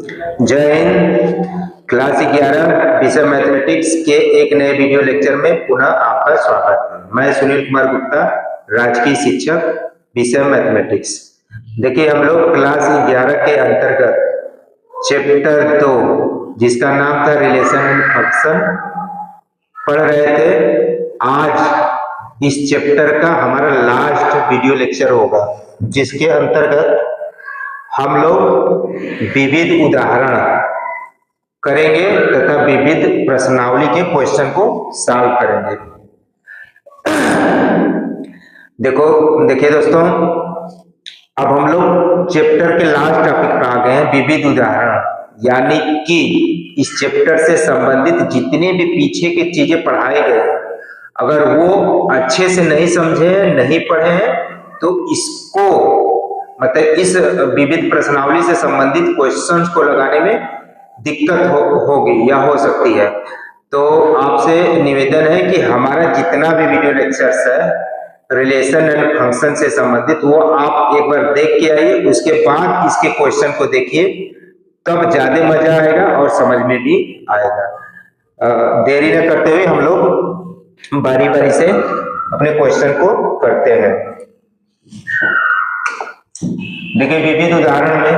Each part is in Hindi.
जय हिंद। क्लास 11 विषय मैथमेटिक्स के एक नए वीडियो लेक्चर में पुनः आपका स्वागत है। मैं सुनील कुमार गुप्ता, राजकीय शिक्षक विषय मैथमेटिक्स। देखिए, हम लोग क्लास 11 के अंतर्गत चैप्टर 2 जिसका नाम था रिलेशन एंड फंक्शन पढ़ रहे थे। आज इस चैप्टर का हमारा लास्ट वीडियो लेक्चर होगा, जिसके अंतर्गत हम लोग विविध उदाहरण करेंगे तथा विविध प्रश्नावली के क्वेश्चन को सॉल्व करेंगे। देखिए दोस्तों, अब हम लोग चैप्टर के लास्ट टॉपिक पर आ गए हैं, विविध उदाहरण। यानी कि इस चैप्टर से संबंधित जितने भी पीछे की चीजें पढ़ाए गए, अगर वो अच्छे से नहीं समझे, नहीं पढ़े हैं, तो इसको मतलब इस विविध प्रश्नावली से संबंधित क्वेश्चंस को लगाने में दिक्कत होगी या हो सकती है। तो आपसे निवेदन है कि हमारा जितना भी वीडियो लेक्चर्स है रिलेशन एंड फंक्शन से संबंधित, वो आप एक बार देख के आइए, उसके बाद इसके क्वेश्चन को देखिए, तब ज्यादा मजा आएगा और समझ में भी आएगा। देरी न करते हुए हम लोग बारी बारी से अपने क्वेश्चन को करते हैं। देखिए, विविध उदाहरण में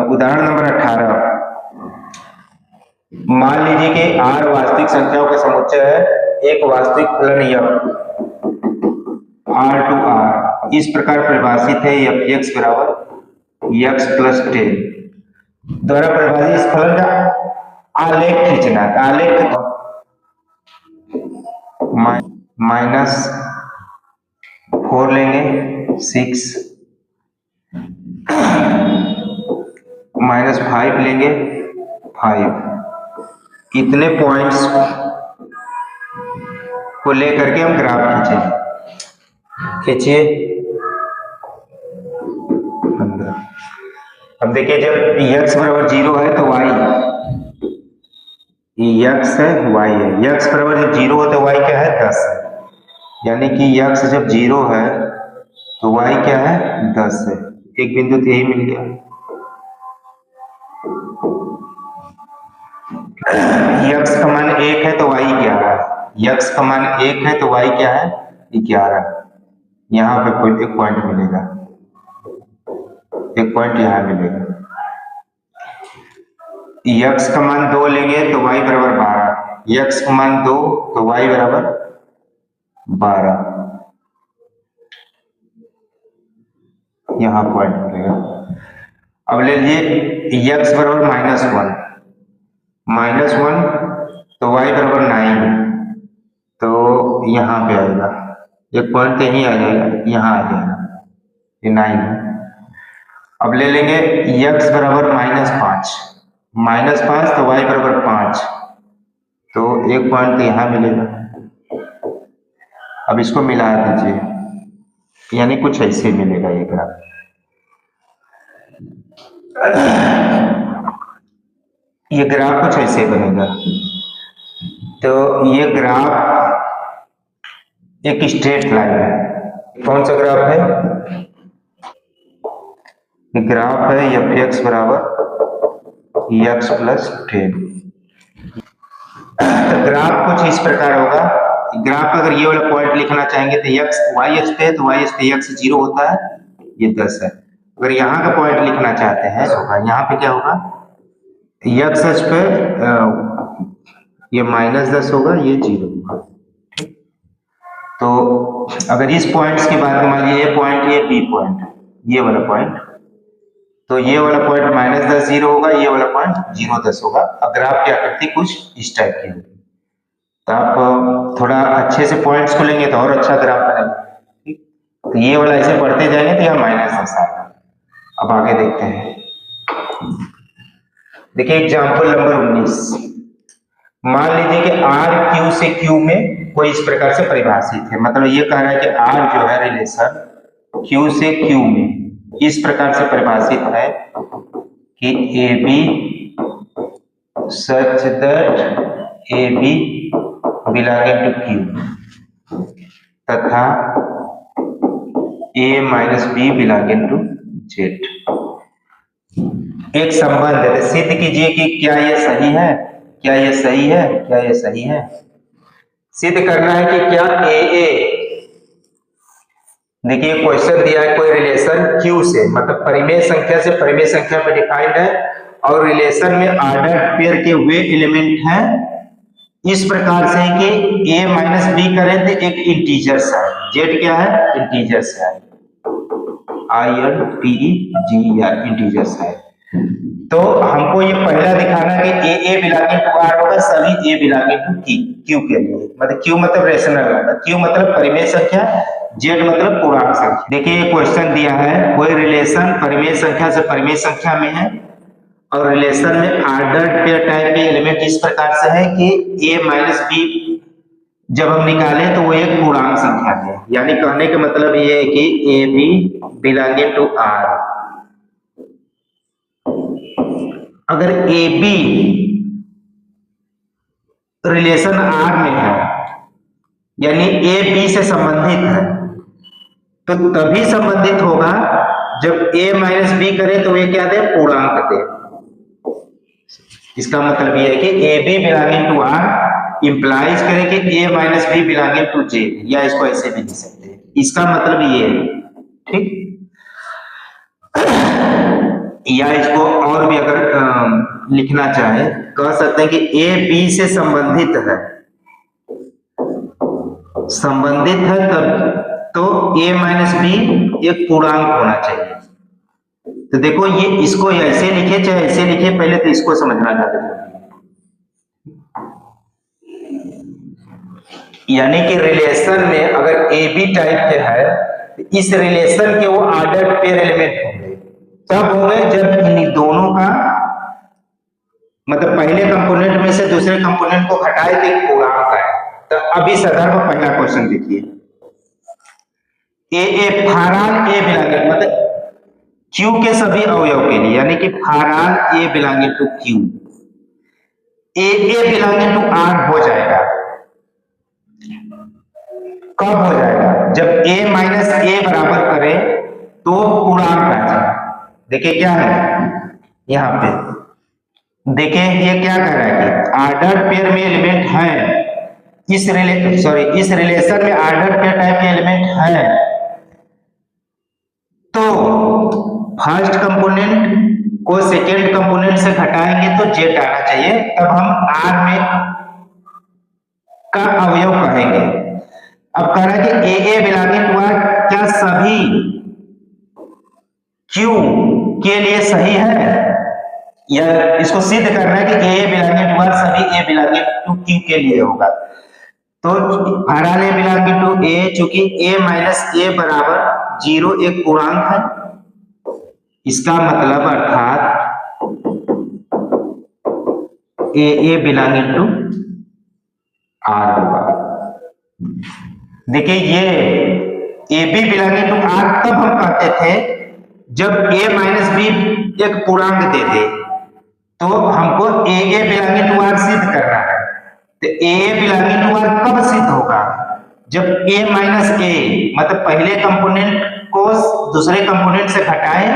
उदाहरण नंबर 18, मान लीजिए कि r वास्तविक संख्याओं का समुच्चय है। एक वास्तविक फलन f r टू r इस प्रकार परिभाषित है, f(x) बराबर x प्लस 10 द्वारा परिभाषित इस फलन का आलेख खींचना है। आलेख -4 लेंगे, 6 -5 लेंगे, 5। इतने पॉइंट्स को लेकर के हम ग्राफ खींचिए। अब देखिए, जब x बराबर 0 है तो y, x है y है, x बराबर जब 0 हो तो y क्या है 10 है। यानी कि x जब 0 है तो y क्या है 10 है। एक बिंदु तो यही मिल गया। x का मान 1 है तो y 11 है। x का मान 1 है तो y क्या है 11। यहाँ पे कोई एक पॉइंट मिलेगा, एक पॉइंट यहाँ मिलेगा। x का मान 2 लेंगे तो y बराबर 12। x का मान 2 तो y बराबर 12, यहाँ पॉइंट मिलेगा। अब ले लीजिए x बराबर -1, तो y बराबर 9, तो यहाँ पे आएगा एक पॉइंट, यहीं आ जाएगा, यहाँ आ जाएगा, ये 9 है। अब ले लेंगे x बराबर -5, तो y बराबर 5, तो एक पॉइंट यहाँ मिलेगा। अब इसको मिला दीजिए, यानी कुछ ऐसे मिलेगा ये ग्राफ। ये ग्राफ कुछ ऐसे बनेगा। तो ये ग्राफ एक स्ट्रेट लाइन है। कौन सा ग्राफ है? ग्राफ है f(x) बराबर x प्लस 10। तो ग्राफ कुछ इस प्रकार होगा। ग्राफ अगर ये वाला पॉइंट लिखना चाहेंगे तो x y अक्ष पे है, तो y अक्ष पे x 0 होता है, ये 10 है। अगर यहाँ का पॉइंट लिखना चाहते हैं तो यहाँ पे क्या होगा, x अक्ष पे ये -10 होगा, ये 0 होगा। तो अगर इस पॉइंट्स की बात मान लीजिए, ये पॉइंट, ये बी पॉइंट, ये वाला पॉइंट, तो ये वाला पॉइंट -10 0 होगा, ये वाला पॉइंट 0 10 होगा। अगर आप क्या करते कुछ इस टाइप की होगी, तो आप थोड़ा अच्छे से पॉइंट्स को लेंगे तो और अच्छा ग्राफ बनेगा। तो ये वाला ऐसे बढ़ते जाएंगे तो यहाँ -10 आएगा। अब आगे देखते हैं। देखिए, एग्जाम्पल नंबर 19, मान लीजिए कि r q से q में कोई इस प्रकार से परिभाषित है। मतलब ये कह रहा है कि r जो है रिलेशन q से q में इस प्रकार से परिभाषित है कि AB such that AB belonging to Q तथा A minus B belonging to Z। एक संबंध है, तो सिद्ध कीजिए कि क्या ये सही है, क्या ये सही है, क्या ये सही है। सिद्ध करना है कि क्या ए देखिए क्वेश्चन दिया है कोई रिलेशन क्यू से, मतलब परिमेय संख्या से परिमेय संख्या में डिफाइंड है और रिलेशन में ऑर्डर पेयर के वे एलिमेंट हैं इस प्रकार से कि a माइनस बी करें तो एक इंटीजर्स है, जेड क्या है, इंटीजर्स है, INTEGR इंटीजर्स है। तो हमको ये पहला दिखाना है कि a बिलोंगिंग टू r होगा सभी a बिलोंगिंग टू q के लिए, मतलब q मतलब रेशनल नंबर, q मतलब परिमेय संख्या, z मतलब पूर्णांक संख्या। देखिए ये क्वेश्चन दिया है कोई रिलेशन परिमेय संख्या से परिमेय संख्या में है और रिलेशन में ऑर्डर्ड पेयर टाइप के एलिमेंट इस प्रकार से है कि a माइनस बी जब हम निकालें तो वो एक पूर्णांक संख्या है, यानी कहने का मतलब ये है कि A B belonging to R. अगर ए बी रिलेशन आर में है यानी ए बी से संबंधित है तो तभी संबंधित होगा जब a माइनस बी करें तो ये क्या दे, पूर्णांक दे। इसका मतलब ये है कि A B belonging to R implies करें कि a minus B belonging to Z, या इसको ऐसे भी लिख सकते हैं, इसका मतलब ये है, ठीक। या इसको और भी अगर लिखना चाहे कह सकते हैं कि a b से संबंधित है, संबंधित है तब तो a माइनस बी एक पूर्णांक होना चाहिए। तो देखो ये इसको ऐसे लिखे चाहे ऐसे लिखे, पहले तो इसको समझना चाहते हैं, यानी कि रिलेशन में अगर ए बी टाइप के है तो इस रिलेशन के वो ऑर्डर्ड पेयर एलिमेंट होंगे, तब होंगे जब इन दोनों का मतलब पहले कंपोनेंट में से दूसरे कंपोनेंट को घटाए तो एक पूर्णांक है। तो अभी संदर्भ पहला क्वेश्चन देखिए, ए फारान ए बिलोंगिंग मतलब क्यू के सभी अवयव के लिए, यानी कि फारान a belonging to Q, a belonging to R हो जाएगा। कब हो जाएगा, जब a माइनस ए बराबर करे तो पूर्णांक आ जाए। देखिए क्या है यहां पे, देखिए ये क्या कह रहा है कि ऑर्डर पेयर में एलिमेंट है इस रिलेशन में ऑर्डर पेयर टाइप के एलिमेंट है, तो फर्स्ट कंपोनेंट को सेकेंड कंपोनेंट से घटाएंगे तो जेड आना चाहिए, तब हम आर में का अवयव कहेंगे। अब कह रहा है कि ए बिलोंगिंग टू आर क्या सभी क्यू के लिए सही है, या इसको सिद्ध करना है कि ए बिलोंगिंग टू आर सभी ए बिलोंगिंग टू क्यू के लिए होगा। तो फारान ए बिलोंगिंग टू ए, चूंकि ए माइनस ए बराबर 0 एक पूर्णांक है, इसका मतलब अर्थात ए बिलोंगिंग टू आर होगा। देखिए ये A B belonging to R तब हम कहते थे जब a माइनस बी एक पूर्णांक दे दे, तो हमको ए बिलोंगिंग टू आर सिद्ध करना है। तो ए बिलोंगिंग टू आर कब सिद्ध होगा, जब a माइनस ए मतलब पहले कंपोनेंट को दूसरे कंपोनेंट से घटाए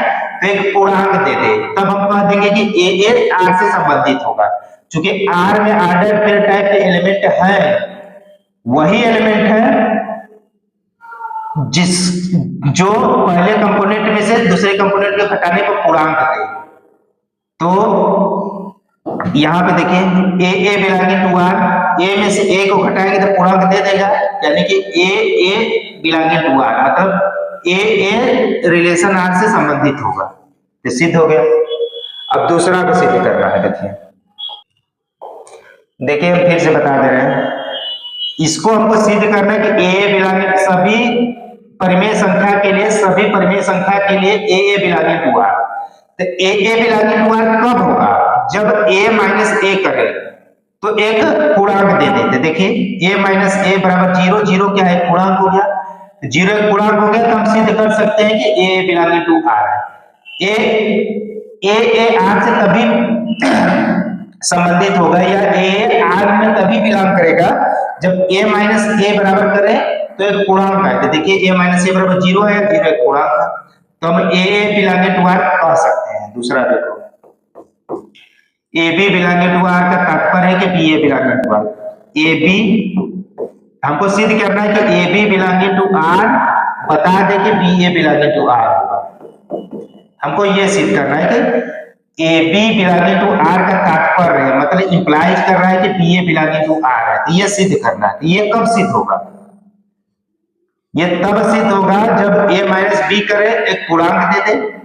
तो एक पूर्णांक दे दे, तब हम कह देंगे कि ए आर से संबंधित होगा। क्योंकि आर में ऑर्डर पेयर टाइप के एलिमेंट है, वही एलिमेंट है जो पहले कंपोनेंट में से दूसरे कंपोनेंट को घटाने पर पूर्णांक दे। तो यहां पे देखिए ए बिलोंगिंग टू आर, ए में से ए को घटाएंगे तो पूर्णांक दे देगा, यानी कि ए बिलोंगिंग टू आर मतलब ए रिलेशन आर से संबंधित होगा, तो सिद्ध हो गया। अब दूसरा को सिद्ध करना है। देखिए हम फिर से बता दे रहे हैं, इसको हमको सिद्ध करना है कि ए बिलोंगिंग सभी परिमेय संख्या के लिए, सभी परिमेय संख्या के लिए ए बिलोंगिंग टू आर। तो ए बिलोंगिंग टू आर कब होगा, जब a माइनस ए करे तो एक पूर्णांक दे देते। देखिए a माइनस ए बराबर 0, 0 क्या है, पूर्णांक हो गया, 0 एक पूर्णांक हो गया, तो हम सिद्ध कर सकते हैं कि a बिलोंगिंग टू आर है। ए आर से तभी संबंधित होगा या ए आर में तभी बिलोंग करेगा जब a माइनस ए बराबर करे तो एक पूर्णांक है। तो देखिए a माइनस ए बराबर 0 है, 0 एक पूर्णांक है, तो हम a बिलोंगिंग टू आर कह सकते हैं। दूसरा देखो, A B belonging to R का तात्पर्य है कि B A belonging to R. A B हमको सिद्ध करना है कि A B belonging to R बता दे कि B A belonging to R होगा। हमको ये सिद्ध करना है कि A B belonging to R का तात्पर्य है, मतलब इंप्लाइज कर रहा है कि B A belonging to R है। तो ये सिद्ध करना है। तो ये कब सिद्ध होगा? ये तब सिद्ध होगा जब a माइनस बी करे, एक पूर्णांक दे दे,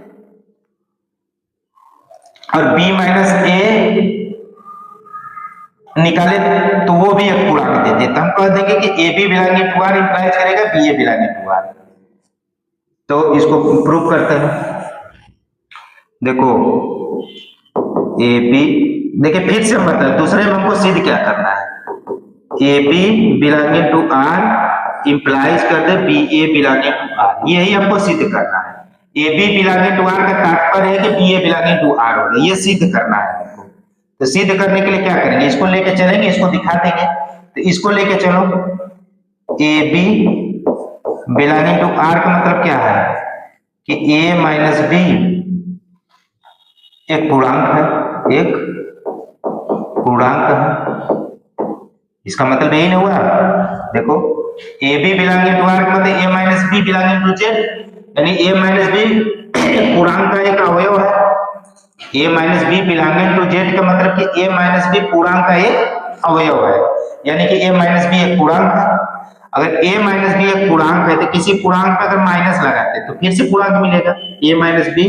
और b माइनस ए निकाले तो वो भी एक पूर्णांक दे दे। तो हम कह देंगे कि A B belonging to R implies करेगा b A belonging to R. तो इसको प्रूव करते हैं। देखो ए बी, देखिए फिर से मतलब दूसरे में हमको सिद्ध क्या करना है? A B belonging to R implies कर दे b A belonging to R, यही हमको सिद्ध करना है। A B belonging to R का तात्पर्य है कि B A belonging to R होगा, ये सिद्ध करना है हमको। तो सिद्ध करने के लिए क्या करेंगे? इसको लेके चलेंगे, इसको दिखा देंगे। तो इसको लेके चलो, A B belonging to R का मतलब क्या है कि ए माइनस बी एक पूर्णांक है, एक पूर्णांक है। इसका मतलब यही नहीं हुआ? देखो A B belonging to R का मतलब ए minus B belonging to Z, यानी ए माइनस बी पूर्णांक का एक अवयव है। A minus B belonging to Z का मतलब कि ए माइनस बी पूर्णांक का एक अवयव है, यानी कि ए माइनस बी एक पूर्णांक है। अगर ए माइनस बी एक पूर्णांक है तो किसी पूर्णांक पर अगर माइनस लगाते तो फिर से पूर्णांक मिलेगा। ए माइनस बी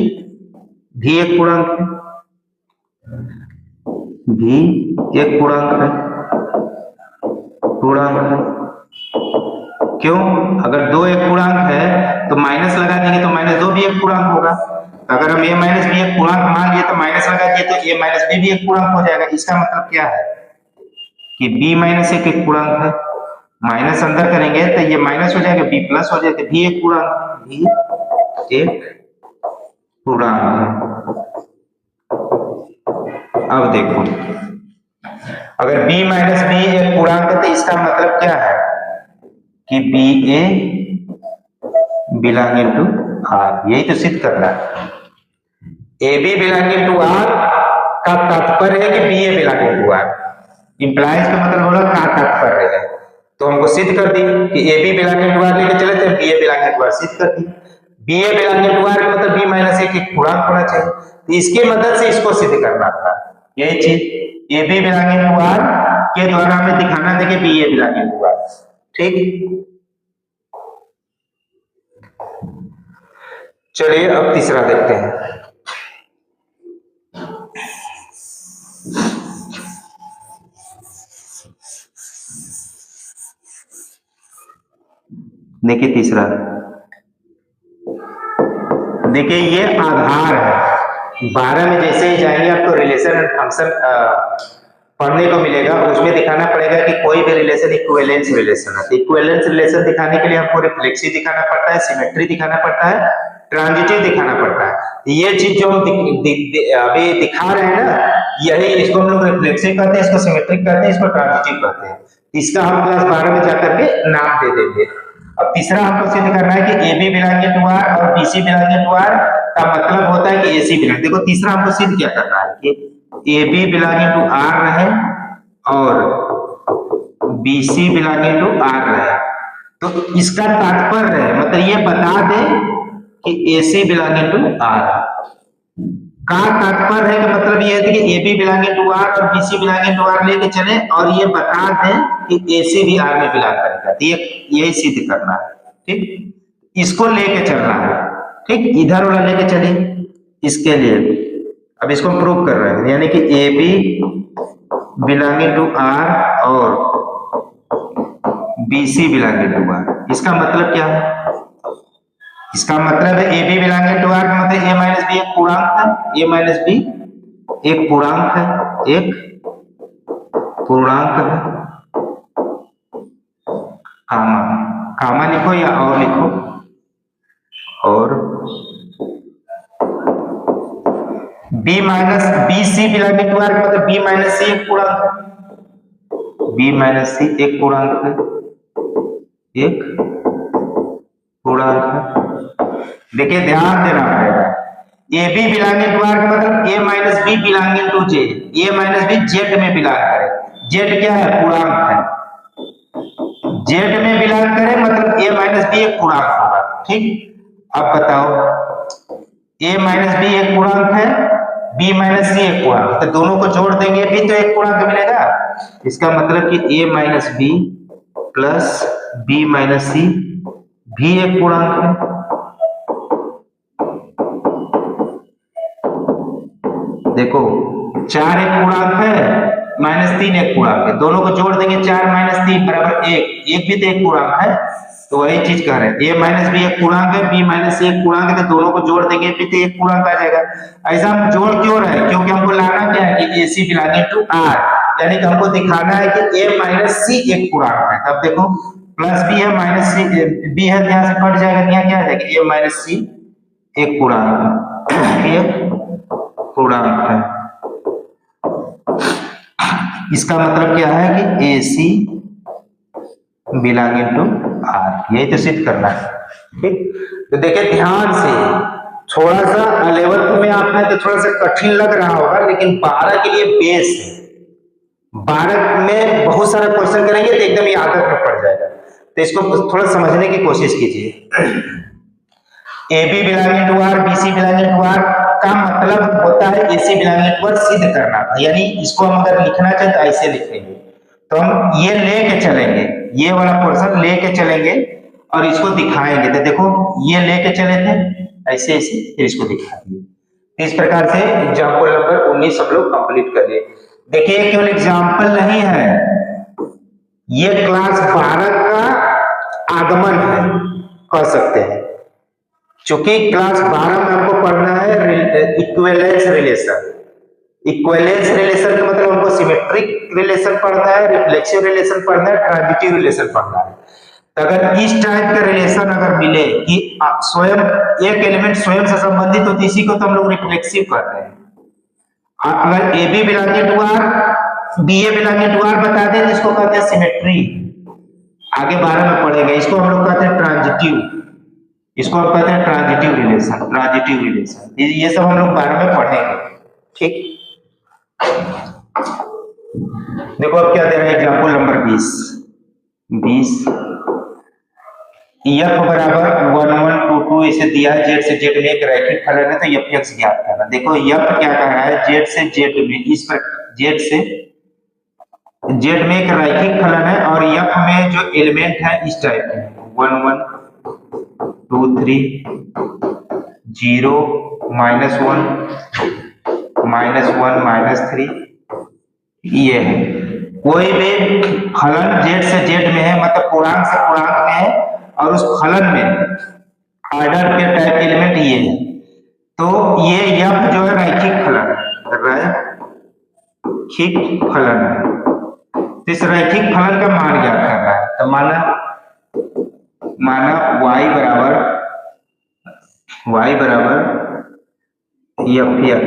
भी एक पूर्णांक है, भी एक पूर्णांक है, पूर्णांक है। क्यों? अगर दो एक पूर्णांक है तो माइनस लगा देंगे तो माइनस दो भी एक पूर्णांक होगा। अगर हम ए माइनस बी एक पूर्णांक मान लिए तो माइनस लगा दिए तो ए माइनस बी भी एक पूर्णांक हो जाएगा। इसका मतलब क्या है कि बी माइनस एक पूर्णांक है, माइनस अंदर करेंगे तो ये माइनस हो जाएगा, बी प्लस हो जाएगा, भी एक पूर्णांक, भी एक पूर्णांक है। अब देखो अगर b माइनस बी एक पूर्णांक है तो इसका मतलब क्या है कि B A belonging to R, यही तो सिद्ध करना है। A B belonging to R का तात्पर्य है कि B A belonging to R, implies का मतलब बोला का तात्पर्य है। तो हमको सिद्ध कर दी कि A B belonging to R लेके चले तो b A belonging to R सिद्ध कर दी। B A belonging to R का मतलब बी माइनस एक पूर्णांक होना चाहिए, तो इसकी मदद से इसको सिद्ध करना था। यही चीज A B belonging to R के द्वारा हमें दिखाना था कि B A belonging to R. ठीक, चलिए अब तीसरा देखते हैं। देखिए तीसरा, देखिए ये आधार है। 12 में जैसे ही जाएंगे आपको रिलेशन एंड फंक्शन पढ़ने को मिलेगा, उसमें दिखाना पड़ेगा कि कोई भी रिलेशन इक्विवेलेंस रिलेशन है। इक्विवेलेंस रिलेशन दिखाने के लिए हमको रिफ्लेक्सिव दिखाना पड़ता है, सिमेट्री दिखाना पड़ता है, ट्रांजिटिव दिखाना पड़ता है। ये चीज जो हम अभी दिखा रहे हैं ना, यही इसको हम लोग रिफ्लेक्सिव कहते हैं, इसको सिमेट्रिक कहते हैं, इसको ट्रांजिटिव कहते हैं। इसका हम क्लास 12 में जाकर के नाम दे देंगे। अब तीसरा हमको सिद्ध करना है कि A B belonging to R और B C belonging to R का मतलब होता है कि ए सी बिलोंगिंग। देखो तीसरा हमको सिद्ध क्या करना है कि A B belonging to R रहे और B C belonging to R रहे, तो इसका तात्पर्य है मतलब ये बता दे कि ए सी बिलोंगिंग टू आर का तात्पर्य है कि मतलब ये है कि A B belonging to R और B C belonging to R लेके चले और ये बता दें कि ए सी भी आर में बिलोंग करेगा। तो यही सिद्ध करना है। ठीक, इसको लेके चलना है। ठीक, इधर वाला लेके चलिए इसके लिए। अब इसको हम प्रूव कर रहे हैं, यानी कि A B belonging to R और B C belonging to R, इसका मतलब क्या है? इसका मतलब है A B belonging to R का मतलब ए माइनस बी एक पूर्णांक है, ए माइनस बी एक पूर्णांक है, एक पूर्णांक है। कामा, कामा लिखो या और लिखो, और B minus B C belonging to R का मतलब बी माइनस सी एक पूर्णांक है, बी माइनस सी एक पूर्णांक है, एक पूर्णांक है। देखिए ध्यान देना पड़ेगा, A B belonging to R का मतलब ए minus B belonging to J, A minus B Z में बिलोंग करे, जेड क्या है पूर्णांक है, जेड में बिलोंग करे मतलब ए माइनस बी एक पूर्णांक होगा। ठीक, अब बताओ ए माइनस बी एक पूर्णांक है, बी माइनस सी एक पूर्णांक, तो दोनों को जोड़ देंगे भी तो एक पूर्णांक मिलेगा। इसका मतलब कि A minus B plus B minus C भी एक पूर्णांक है। देखो 4 एक पूर्णांक है, -3 एक पूर्णांक है, दोनों को जोड़ देंगे 4 माइनस 3 बराबर 1, एक भी तो एक पूर्णांक है, तो वही चीज कह रहे हैं a माइनस बी एक पूर्णांक है, b माइनस सी एक पूर्णांक है, तो दोनों को जोड़ देंगे भी तो एक पूर्णांक आ जाएगा। ऐसा हम जोड़ क्यों रहे हैं, क्योंकि हमको लाना क्या है कि ac बिलोंगिंग टू r, यानी कि हमको दिखाना है कि a माइनस सी एक पूर्णांक है। तब देखो प्लस b है माइनस सी b है, यहाँ से कट जाएगा, यहाँ क्या आ जाएगा a माइनस सी एक पूर्णांक है, पूर्णांक है। इसका मतलब क्या है कि AC बिलोंगिंग टू R, यही तो सिद्ध करना है। ठीक, तो देखिए ध्यान से, थोड़ा सा 11th में आपने तो थोड़ा सा कठिन लग रहा होगा, लेकिन 12 के लिए बेस है, 12 में बहुत सारे क्वेश्चन करेंगे तो एकदम ये आदत में पड़ जाएगा, तो इसको थोड़ा समझने की कोशिश कीजिए। AB belonging to R, BC belonging to R का मतलब होता है AC बिलोंगिंग टू R सिद्ध करना, यानी इसको हम अगर लिखना चाहें तो ऐसे लिखेंगे, तो हम ये लेके चलेंगे, ये वाला पोर्शन लेके चलेंगे और इसको दिखाएंगे, तो देखो ये लेके चले थे ऐसे ऐसे, फिर इसको दिखाएंगे। इस प्रकार से एग्जाम्पल नंबर 19 हम लोग कंप्लीट कर लिए। देखिए केवल एग्जाम्पल नहीं है, ये क्लास 12 का आगमन है कह सकते हैं, चूंकि क्लास 12 में हमको पढ़ना है इक्विवेलेंस रिलेशन। इक्विवेलेंस रिलेशन का मतलब हमको सिमेट्रिक रिलेशन पढ़ना है, रिफ्लेक्सिव रिलेशन पढ़ना है, ट्रांजिटिव रिलेशन पढ़ना है। तो अगर इस टाइप का रिलेशन अगर मिले कि स्वयं एक एलिमेंट स्वयं से संबंधित हो, तो इसी को तो हम लोग रिफ्लेक्सिव कहते हैं। अगर A B belonging to R, B A belonging to R बता दें, इसको कहते हैं सिमेट्री, आगे 12 में पढ़ेंगे। इसको हम लोग कहते हैं ट्रांजिटिव, इसको हम कहते हैं ट्रांजिटिव रिलेशन, ट्रांजिटिव रिलेशन, ये सब हम लोग 12 में पढ़ेंगे। ठीक, देखो अब क्या दे रहा है एग्जाम्पल नंबर 20 f बराबर 1 1 2 2 इसे दिया है, जेड से जेड में एक रैखिक फलन है, तो f x ज्ञात करना। देखो f क्या कह रहा है, जेड से जेड में, इस पर जेड से जेड में एक रैखिक फलन है और f में जो एलिमेंट है इस टाइप के 1 1 2 3 0 -1 -1 -3, ये है। कोई भी फलन जेड से जेड में है, मतलब पूर्णांक से पूर्णांक में है, और उस फलन में ऑर्डर के टाइप एलिमेंट ये है, तो ये f जो है रैखिक फलन है, रैखिक फलन है। तो इस रैखिक फलन का मान ज्ञात करना है, तो माना y बराबर f(x)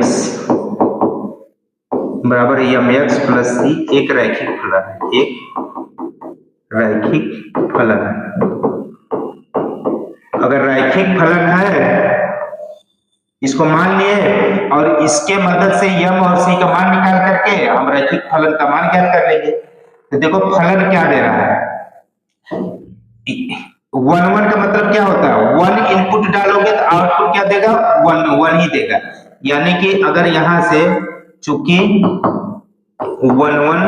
बराबर mx प्लस c एक रैखिक फलन है, एक रैखिक फलन है। अगर रैखिक फलन है, इसको मान लिए और इसके मदद से m और c का मान निकाल करके हम रैखिक फलन का मान ज्ञात कर लेंगे। तो देखो फलन क्या दे रहा है, 1 1 का मतलब क्या होता है, 1 इनपुट डालोगे तो आउटपुट क्या देगा, 1 1 ही देगा। यानी कि अगर यहां से चूंकि 1 1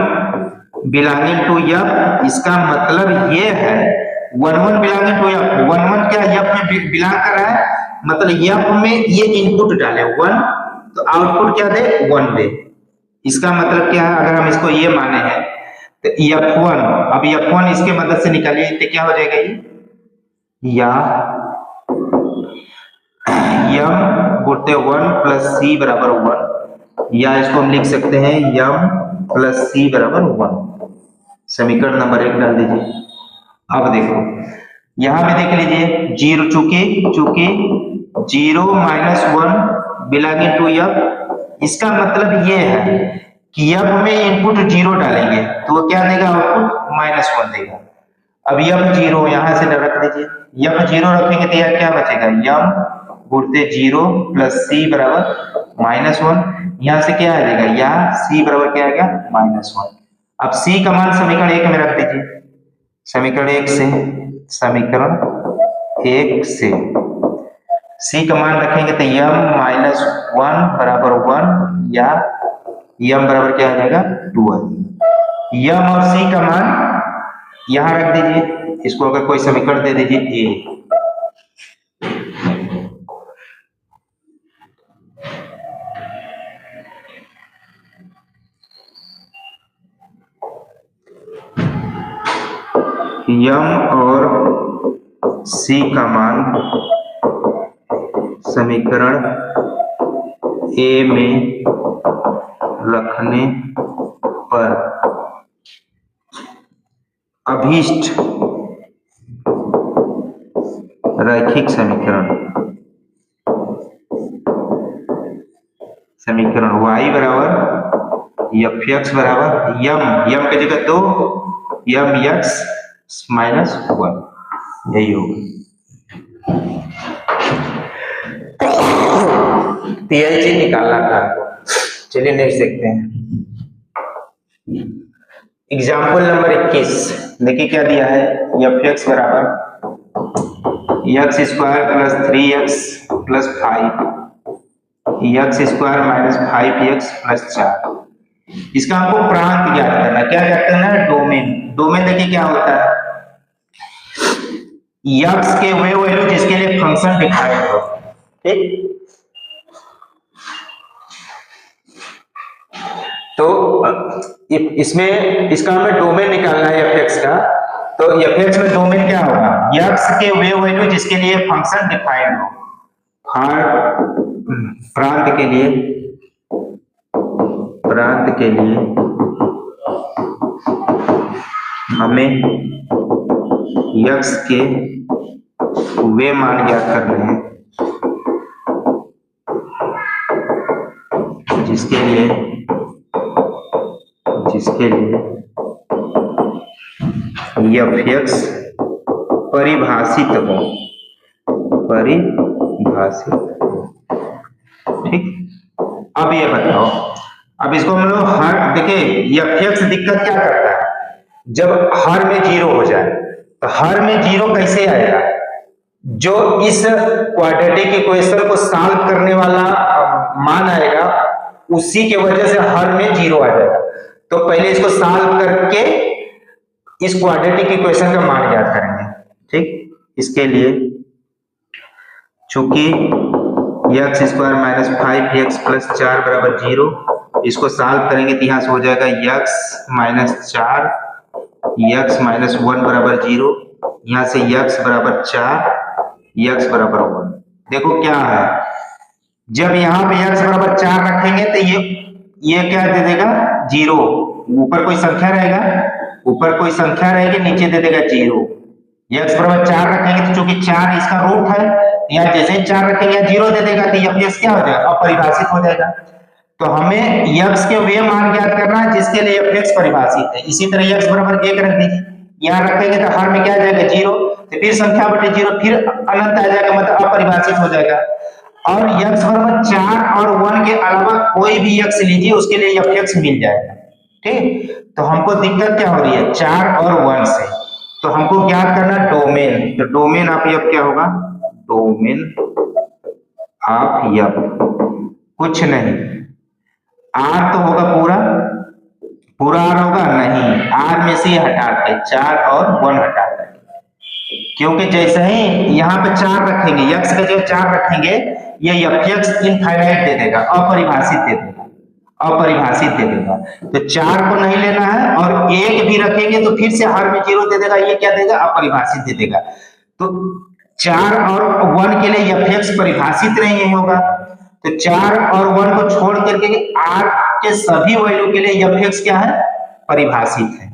बिलोंगिंग टू f, इसका मतलब ये है 1 1 बिलोंगिंग टू f, 1 1 क्या f में बिलोंग कर रहा है, मतलब f में ये इनपुट डाले 1 तो आउटपुट क्या दे, 1 दे। इसका मतलब क्या है, अगर हम इसको ये माने हैं तो f1, अब f1 इसके मदद से निकालिए तो क्या हो जाएगा, ये या m गुणित 1 प्लस c बराबर 1, या इसको हम लिख सकते हैं m प्लस c बराबर 1। समीकरण नंबर 1 डाल दीजिए। अब देखो यहां पे देख लीजिए, जीरो चूंकि 0 -1 बिलोंगिंग टू f, इसका मतलब ये है कि f में इनपुट 0 डालेंगे तो वो क्या देगा, आउटपुट -1 देगा। अब f 0 यहां से रख दीजिए, f 0 रखेंगे तो यार क्या बचेगा, m गुणते 0 प्लस सी बराबर -1। यहां से क्या आ जाएगा, यहाँ सी बराबर क्या आ गया -1। अब सी का मान समीकरण 1 में रख दीजिए। समीकरण 1 से सी का मान रखेंगे तो m-1 बराबर 1 या m बराबर क्या आ जाएगा 2 आ जाएगा। m और c का मान यहां रख दीजिए, इसको अगर कोई समीकरण दे दीजिए a। m और c का मान समीकरण a में रखने पर अभीष्ट रैखिक समीकरण y बराबर fx बराबर m की जगह 2 mx -1 यही होगा। तो यही चीज निकालना था। चलिए नेक्स्ट देखते हैं। एग्जाम्पल नंबर 21 देखिए क्या दिया है, fx बराबर x² plus 3x plus 5 x² minus 5x plus 4। इसका हमको प्रांत ज्ञात करना है। क्या ज्ञात करना है, डोमेन देखिए क्या होता है, x के वे वैल्यू जिसके लिए फंक्शन डिफाइंड हो। ठीक, तो इसमें इसका हमें डोमेन निकालना है fx का। तो fx में डोमेन क्या होगा, x के वे वैल्यू जिसके लिए फंक्शन डिफाइंड हो। हर प्रांत के लिए हमें x के वे मान ज्ञात करने हैं जिसके लिए fx परिभाषित हो। ठीक, अब ये बताओ, अब इसको हम लोग हर देखिए fx दिक्कत क्या करता है, जब हर में 0 हो जाए तो हर में 0 कैसे आएगा, जो इस क्वाड्रेटिक इक्वेशन को सॉल्व करने वाला मान आएगा उसी के वजह से हर में 0 आ जाएगा। तो पहले इसको सॉल्व करके इस क्वाड्रेटिक इक्वेशन का मान ज्ञात करेंगे। ठीक, इसके लिए चूंकि x² माइनस 5x प्लस 4 बराबर 0, इसको सॉल्व करेंगे तो यहां से हो जाएगा x माइनस 4 x माइनस 1 बराबर 0, यहां से x बराबर 4 x बराबर 1। देखो क्या है, जब यहाँ पे x बराबर 4 रखेंगे तो ये क्या दे देगा 0, ऊपर कोई संख्या रहेगी, नीचे दे देगा 0। x बराबर 4 रखेंगे तो चूंकि 4 इसका रूट है, यहाँ जैसे ही 4 रखेंगे 0 दे देगा तो fx क्या हो जाएगा, अपरिभाषित हो जाएगा। तो हमें x के वे मान ज्ञात करना है जिसके लिए fx परिभाषित है। इसी तरह x बराबर 1 रख दीजिए, यहाँ रखेंगे तो हर में क्या आ जाएगा 0, तो फिर संख्या बटे 0 फिर अनंत आ जाएगा, मतलब अपरिभाषित हो जाएगा। और x बराबर 4 और 1 के अलावा कोई भी x लीजिए उसके लिए fx मिल जाएगा। ठीक, तो हमको दिक्कत क्या हो रही है 4 और 1 से, तो हमको ज्ञात करना डोमेन। तो डोमेन ऑफ f क्या होगा, डोमेन ऑफ f कुछ नहीं, r तो होगा पूरा r होगा नहीं, r में से हटा के 4 और 1 हटा के, क्योंकि जैसे ही यहाँ पे 4 रखेंगे x का जो 4 रखेंगे ये fx इनफाइनाइट दे देगा, अपरिभाषित दे देगा। तो 4 को नहीं लेना है, और 1 भी रखेंगे तो फिर से हर में 0 दे देगा, ये क्या देगा अपरिभाषित दे देगा। तो 4 और 1 के लिए fx परिभाषित नहीं होगा, तो 4 और 1 को छोड़ करके r के सभी वैल्यू के लिए fx क्या है, परिभाषित है।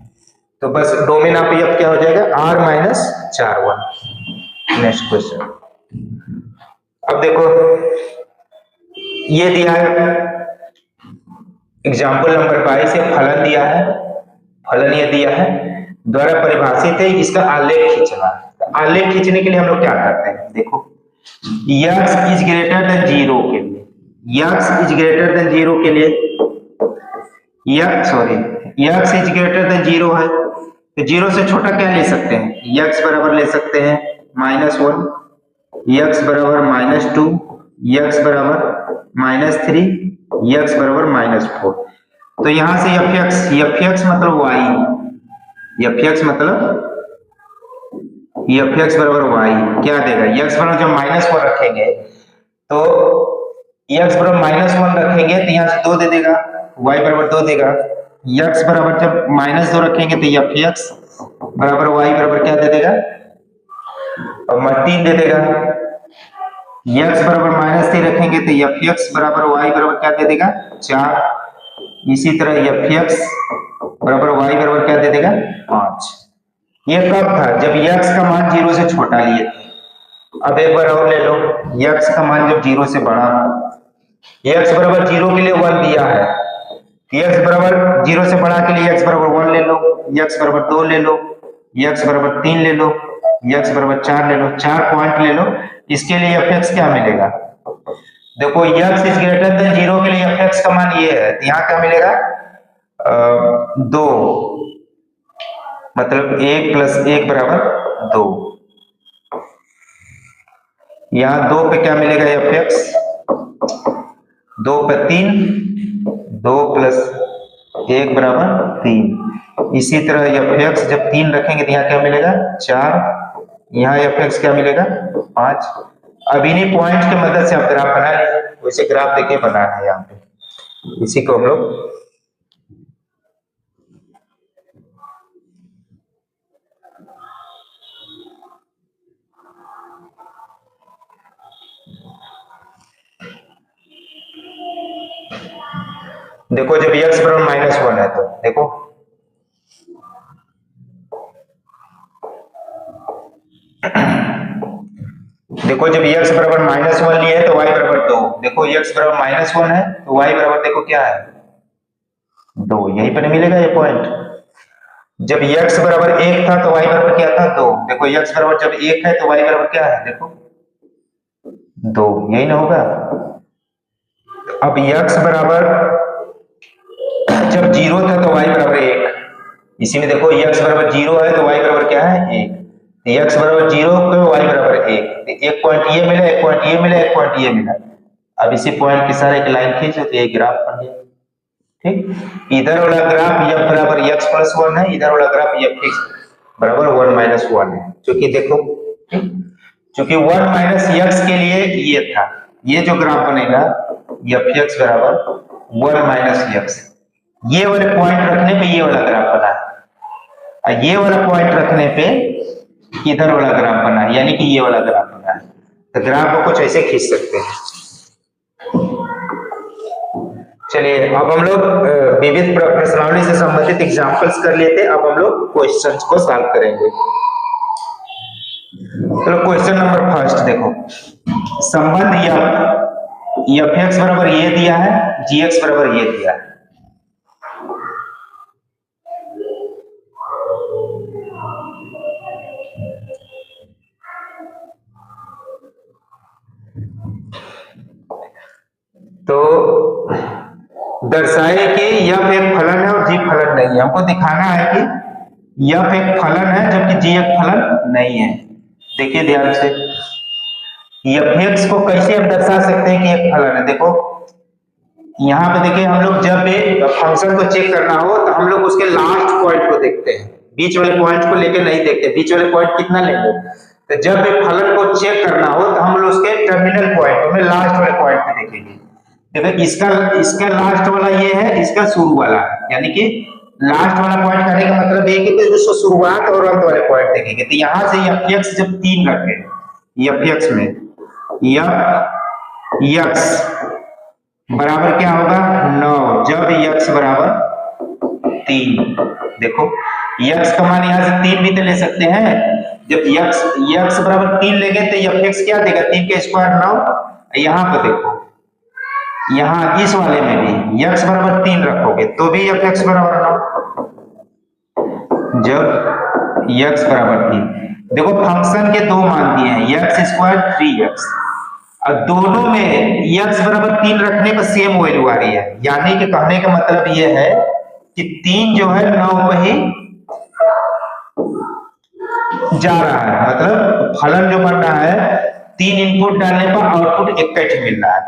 तो बस डोमेन ऑफ f क्या हो जाएगा, r माइनस 4 1। नेक्स्ट क्वेश्चन, अब देखो ये दिया है एग्जाम्पल नंबर 22 से फलन दिया है, फलन ये दिया है द्वारा परिभाषित है, इसका आलेख खींचना है। आलेख खींचने के लिए हम लोग क्या करते हैं, देखो x is greater than zero के लिए, x is greater than zero के लिए, x is greater than zero है तो जीरो से छोटा क्या ले सकते हैं, यक्स बराबर ले सकते हैं -1, यक्स बराबर -2, यक्स बराबर -3, यक्स बराबर -4। तो यहां से fx मतलब y, fx मतलब fx बराबर y क्या देगा, x बराबर जब -1 रखेंगे तो x बराबर -1 रखेंगे तो यहां से 2 दे देगा, y बराबर 2 देगा, x बराबर जब -2 रखेंगे तो fx बराबर y बराबर क्या दे देगा, और 3 दे देगा, x बराबर -3 रखेंगे तो fx बराबर y बराबर क्या दे देगा 4। इसी तरह fx बराबर y बराबर क्या दे देगा 5। ये कब था, जब x का मान 0 से छोटा लिए थे। अब एक बार और ले लो, x का मान जब 0 से बड़ा, x बराबर 0 के लिए 1 दिया है, x बराबर 0 से बड़ा के लिए x बराबर 1 ले लो, x बराबर 2 ले लो, x बराबर 3 ले लो, x बराबर 4 ले लो, 4 पॉइंट ले लो। इसके लिए fx क्या मिलेगा, देखो x इज ग्रेटर देन 0 के लिए fx का मान ये है, यहाँ क्या मिलेगा 2, मतलब 1 + 1 बराबर 2। यहाँ 2 पे क्या मिलेगा fx, 2 पे 3, 2 + 1 बराबर 3। इसी तरह fx जब 3 रखेंगे तो यहाँ क्या मिलेगा 4, यहाँ fx क्या मिलेगा 5। अब इन्हीं पॉइंट की मदद से आप ग्राफ बना लीजिए, वैसे ग्राफ देखिए बना है यहाँ पे, इसी को हम लोग देखो जब x बराबर -1 है तो देखो जब x बराबर -1 लिए तो y बराबर 2, देखो x बराबर -1 है तो y बराबर देखो क्या है 2, यहीं पर मिलेगा ये पॉइंट। जब x बराबर 1 था तो y बराबर क्या था 2, देखो x बराबर जब 1 है तो y बराबर क्या है देखो 2, यही ना होगा। अब x बराबर जब 0 था तो y बराबर 1, इसी में देखो x बराबर 0 है तो y बराबर क्या है 1, x बराबर 0 तो y बराबर 1, एक पॉइंट ये मिला, एक पॉइंट ये मिला, एक पॉइंट ये मिला। अब इसी पॉइंट के सारे एक लाइन खींचो तो ये ग्राफ बन गया। ठीक, इधर वाला ग्राफ f बराबर x + 1 है, इधर वाला ग्राफ fx बराबर 1 - 1 है। क्योंकि देखो क्योंकि 1 - x के लिए ये था, ये जो ग्राफ बनेगा fx बराबर 1 - x, ये वाले पॉइंट रखने पे ये वाला ग्राफ बना है, ये वाला पॉइंट रखने पे इधर वाला ग्राफ बना है, यानी कि ये वाला ग्राफ बना है। तो ग्राफ को कुछ ऐसे खींच सकते हैं। चलिए अब हम लोग विविध प्रश्नावली से संबंधित एग्जांपल्स कर लिए थे, अब हम लोग क्वेश्चंस को सॉल्व करेंगे। चलो क्वेश्चन नंबर फर्स्ट देखो, संबंध fx बराबर ये दिया है, gx बराबर ये दिया है। तो दर्शाए कि f एक फलन है और g फलन नहीं है। हमको दिखाना है कि f एक फलन है जबकि g एक फलन नहीं है। देखिए ध्यान से, fx को कैसे हम दर्शा सकते हैं कि एक फलन है। देखो यहाँ पे देखिए, हम लोग जब भी फंक्शन को चेक करना हो तो हम लोग उसके लास्ट पॉइंट को देखते हैं, बीच वाले पॉइंट को लेके नहीं देखते। बीच वाले पॉइंट कितना लेंगे, तो जब भी फलन को चेक करना हो तो हम लोग उसके टर्मिनल पॉइंट में लास्ट वाले पॉइंट पे देखेंगे। देखो इसका लास्ट वाला ये है, इसका शुरू वाला, यानी कि लास्ट वाला पॉइंट करने का मतलब ये कि इसको शुरुआत और अंत वाले पॉइंट देखेंगे। तो यहाँ से fx जब 3 रखे, fx में x बराबर क्या होगा 9, जब x बराबर 3, देखो x का मान यहाँ से 3 भी तो ले सकते हैं। जब x बराबर 3 लेंगे तो fx क्या देगा, 3 का स्क्वायर 9। यहाँ पे देखो, यहाँ इस वाले में भी x बराबर 3 रखोगे तो भी fx बराबर 9, जब x बराबर 3। देखो फंक्शन के दो मान दिए हैं, एक्स स्क्वायर 3x, और दोनों में x बराबर 3 रखने पर सेम वैल्यू आ रही है। यानी कि कहने का मतलब ये है कि 3 जो है 9 पे ही जा रहा है, मतलब फलन जो बन रहा है 3 इनपुट डालने पर आउटपुट एक ही मिल रहा है।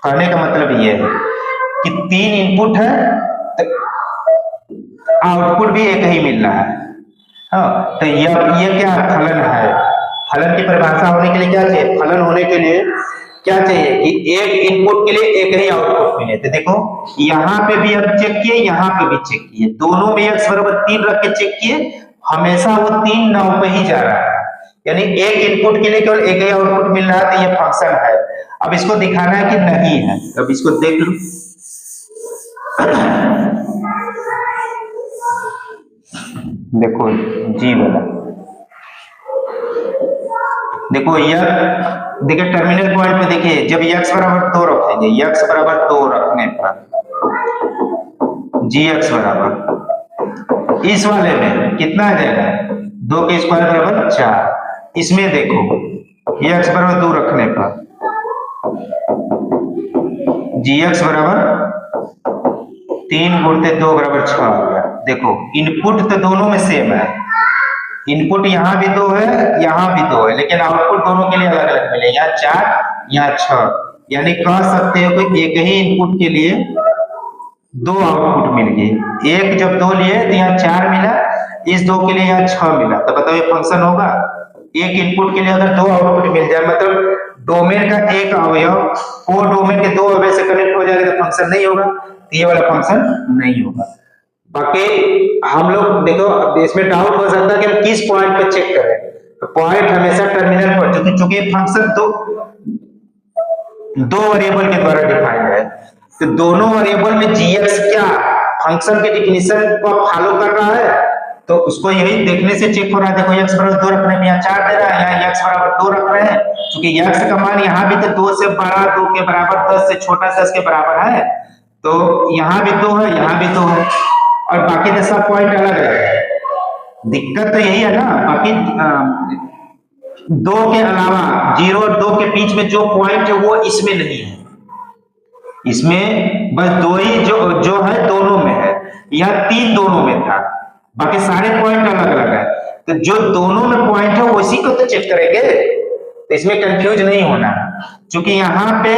कहने का मतलब ये है कि 3 इनपुट है आउटपुट भी एक ही मिल रहा है। हाँ, तो ये क्या फलन है? फलन की परिभाषा होने के लिए क्या चाहिए? फलन होने के लिए क्या चाहिए कि एक इनपुट के लिए एक ही आउटपुट मिले। तो देखो यहाँ पे भी हम चेक किए, यहाँ पे भी चेक किए, दोनों में x बराबर 3 रख के चेक किए, हमेशा वो 3 9 पे ही जा रहा है। यानी एक इनपुट के लिए केवल एक ही आउटपुट मिल रहा है, तो ये फंक्शन है। अब इसको दिखाना है कि नहीं है, अब इसको देख लो। देखो जी वाला, देखो यह देखिए टर्मिनल पॉइंट पे देखिए, जब x बराबर 2 रखेंगे, x बराबर 2 रखने पर gx बराबर इस वाले में कितना आ जाएगा? 2 के स्क्वायर बराबर 4। इसमें देखो x बराबर 2 रखने पर gx बराबर 3 गुणित 2 बराबर 6 आ गया। देखो इनपुट तो दोनों में सेम है, इनपुट यहाँ भी 2 है, यहाँ भी 2 है, लेकिन आउटपुट दोनों के लिए अलग अलग मिले, यहाँ 4 यहाँ 6। यानी कह सकते हो कि एक ही इनपुट के लिए 2 आउटपुट मिल गए। एक जब 2 लिए तो यहाँ 4 मिला, इस 2 के लिए यहाँ 6 मिला। तो बताओ ये फंक्शन होगा? एक इनपुट के लिए अगर 2 आउटपुट मिल जाए, मतलब डोमेन का एक अवयव वो डोमेन के 2 अवयव से कनेक्ट हो जाएगा, तो फंक्शन नहीं होगा। तो ये वाला फंक्शन नहीं होगा। बाकी हम लोग देखो इसमें डाउट हो सकता है कि हम किस पॉइंट पे चेक करें। तो पॉइंट हमेशा टर्मिनल पर, चूंकि फंक्शन दो वेरिएबल के द्वारा डिफाइंड है, तो दोनों वेरिएबल में gx क्या फंक्शन के डिफिनेशन को फॉलो कर रहा है, तो उसको यही देखने से चेक हो रहा है। देखो x बराबर 2 रखने में यहाँ 4 दे रहा है, यहाँ x बराबर 2 रख रहे हैं, क्योंकि x का मान यहाँ भी तो 2 से बड़ा, 2 के बराबर, 10 से छोटा, 10 के बराबर है, तो यहाँ भी 2 है, यहाँ भी 2 है, और बाकी तो सब पॉइंट अलग है। दिक्कत तो यही है ना, बाकी 2 के अलावा 0 और 2 के बीच में जो पॉइंट है वो इसमें नहीं है, इसमें बस 2 ही जो है दोनों में है। यह 3 दोनों में था, बाकी सारे पॉइंट अलग अलग है। तो जो दोनों में पॉइंट है उसी को तो चेक करेंगे, तो इसमें कंफ्यूज नहीं होना, क्योंकि यहाँ पे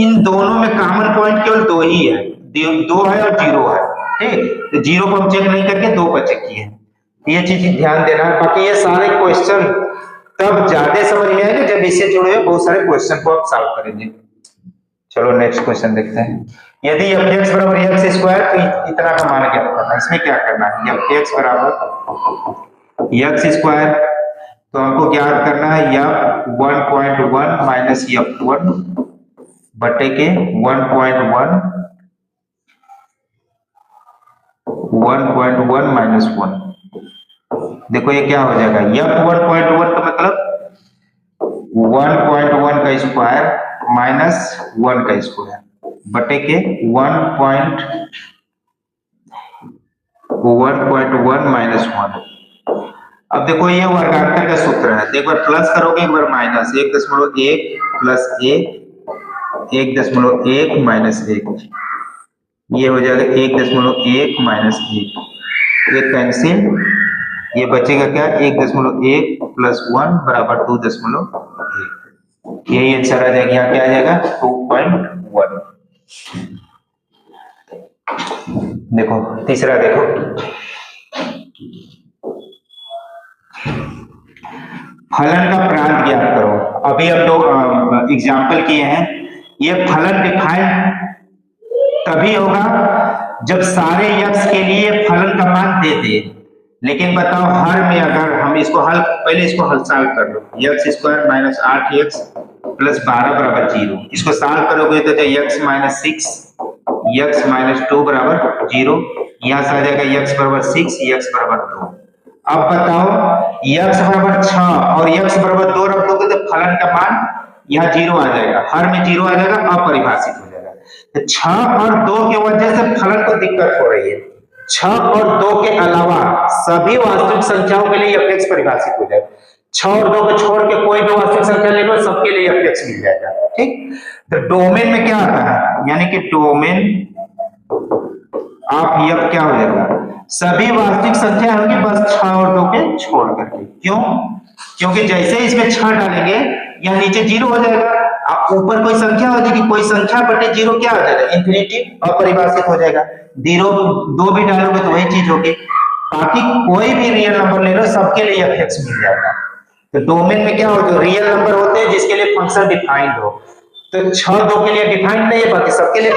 इन दोनों में कॉमन पॉइंट केवल 2 ही है, 2 है और 0 है। ठीक, तो 0 को हम चेक नहीं करके 2 पर चेक किए, ये चीज ध्यान देना है। बाकी ये सारे क्वेश्चन तब ज्यादा समझ में आएगा जब इससे जुड़े हुए बहुत सारे क्वेश्चन को आप सॉल्व करेंगे। चलो नेक्स्ट क्वेश्चन देखते हैं। यदि f(x) बराबर x स्क्वायर, तो इतना का मान ज्ञात करना है। इसमें क्या करना है? f(x) बराबर x स्क्वायर, तो हमको ज्ञात करना है f(1.1 माइनस f(1) बटे के 1.1 माइनस 1। देखो ये क्या हो जाएगा? f(1.1) का मतलब 1.1 का स्क्वायर माइनस 1 का स्क्वायर बटे के 1.1 माइनस 1। अब देखो ये वर्गाकार का सूत्र है, एक बार प्लस करोगे एक बार माइनस, 1.1 प्लस 1.1 माइनस 1, ये हो जाएगा 1.1 माइनस 1, ये कैंसिल, ये बचेगा क्या? 1.1 प्लस 1 बराबर 2.1, यही आंसर आ जाएगा। यहाँ क्या आ जाएगा? 2.1। देखो तीसरा, देखो फलन का प्रांत ज्ञात करो। अभी हम लोग एग्जाम्पल किए हैं, ये फलन डिफाइन तभी होगा जब सारे x के लिए फलन का मान दे दे। लेकिन बताओ हर में अगर हम इसको हल, पहले इसको हल सॉल्व कर लो, x square minus 8x plus 12 बराबर 0, इसको सॉल्व करोगे तो x माइनस 6 x माइनस 2 बराबर 0, यहाँ से आ जाएगा x बराबर 6 x बराबर 2। अब बताओ x बराबर 6 और x बराबर 2 रख दोगे तो फलन का मान यहाँ 0 आ जाएगा, हर में 0 आ जाएगा, अपरिभाषित हो जाएगा। तो 6 और 2 की वजह से फलन को दिक्कत हो रही है, 6 और 2 के अलावा सभी वास्तविक संख्याओं के लिए fx परिभाषित हो जाएगा। 6 और 2 को छोड़ के कोई भी वास्तविक संख्या ले लो, सबके लिए fx मिल जाएगा। ठीक, तो डोमेन में क्या आता है, यानी कि डोमेन ऑफ f क्या हो जाएगा, सभी वास्तविक संख्या होगी बस 6 और 2 के छोड़ करके। क्यों? क्योंकि जैसे इसमें 6 डालेंगे या नीचे 0 हो जाएगा, ऊपर कोई संख्या हो जाएगी, कोई संख्या बटे 0 क्या हो जाएगा, इंफिनिटी अपरिभाषित हो जाएगा। 0 2 भी डालोगे तो वही चीज होगी। बाकी कोई भी रियल नंबर ले लो, सबके लिए fx मिल जाएगा। तो डोमेन में क्या हो, जो रियल नंबर होते हैं जिसके लिए फंक्शन डिफाइंड हो, तो 6 2 के लिए डिफाइंड नहीं है, बाकी सबके लिए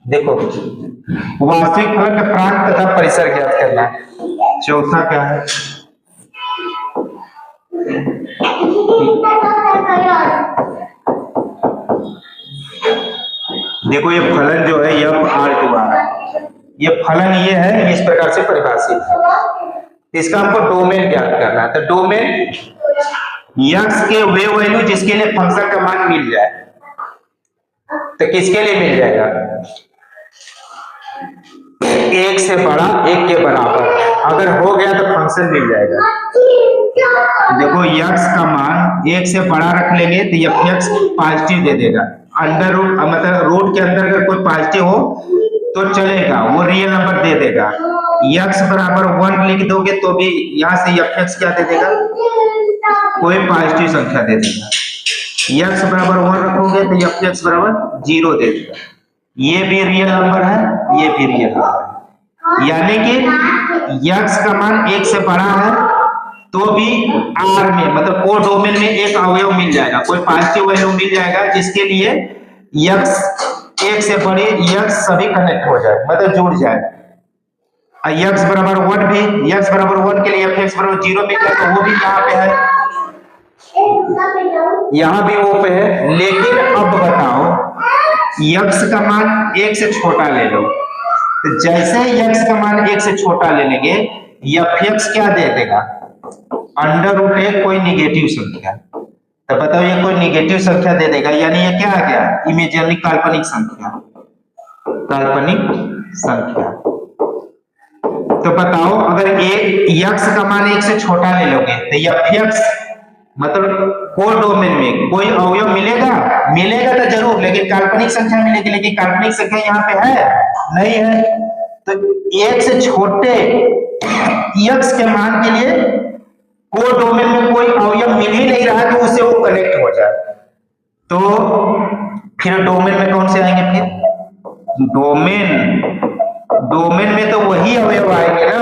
देखो वास्तविक फलन का प्रांत तथा परिसर ज्ञात करना है। चौथा क्या है, देखो ये फलन जो है f(r)(2r) है, ये फलन ये है, इस प्रकार से परिभाषित है। इसका हमको डोमेन ज्ञात करना है। तो डोमेन x के वे वैल्यू जिसके लिए फंक्शन का मान मिल जाए, तो किसके लिए मिल जाएगा, 1 से बड़ा 1 के बराबर अगर हो गया तो फंक्शन मिल जाएगा। देखो x का मान 1 से बड़ा रख लेंगे तो fx पॉजिटिव दे देगा। अंडर रूट मतलब रूट के अंदर अगर कोई पॉजिटिव हो तो चलेगा, वो रियल नंबर दे देगा। x बराबर 1 लिख दोगे तो भी यहाँ से fx क्या दे देगा, कोई पॉजिटिव संख्या दे देगा। x बराबर 1 रखोगे तो fx बराबर 0 दे देगा। ये भी रियल नंबर है, ये भी रियल नंबर है, यानी कि x का मान 1 से बड़ा है तो भी R में मतलब को डोमेन में एक अवयव मिल जाएगा, कोई पॉजिटिव वैल्यू मिल जाएगा जिसके लिए x 1 से बड़े x सभी कनेक्ट हो जाए, मतलब जुड़ जाए। x बराबर 1 भी, x बराबर 1 के लिए fx बराबर 0 मिल जाएगा, वो भी यहाँ पे है, यहाँ भी वो पे है। लेकिन अब बताओ x का मान 1 से छोटा ले लो, तो जैसे x का मान 1 से छोटा ले लेंगे fx क्या दे देगा, अंडर रूट 1 कोई निगेटिव संख्या। तो बताओ ये कोई निगेटिव संख्या दे देगा, यानी ये क्या आ गया, इमेजिनरी काल्पनिक संख्या, काल्पनिक संख्या। तो बताओ अगर x का मान 1 से छोटा ले लोगे तो fx मतलब को डोमेन में कोई अवयव मिलेगा, मिलेगा तो जरूर, लेकिन काल्पनिक संख्या मिलेगी, लेकिन काल्पनिक संख्या यहाँ पे है नहीं है। तो 1 से छोटे x के मान के लिए को डोमेन में कोई अवयव मिल ही नहीं रहा कि उससे वो कनेक्ट हो जाए, तो फिर डोमेन में कौन से आएंगे, फिर डोमेन में तो वही अवयव आएंगे ना,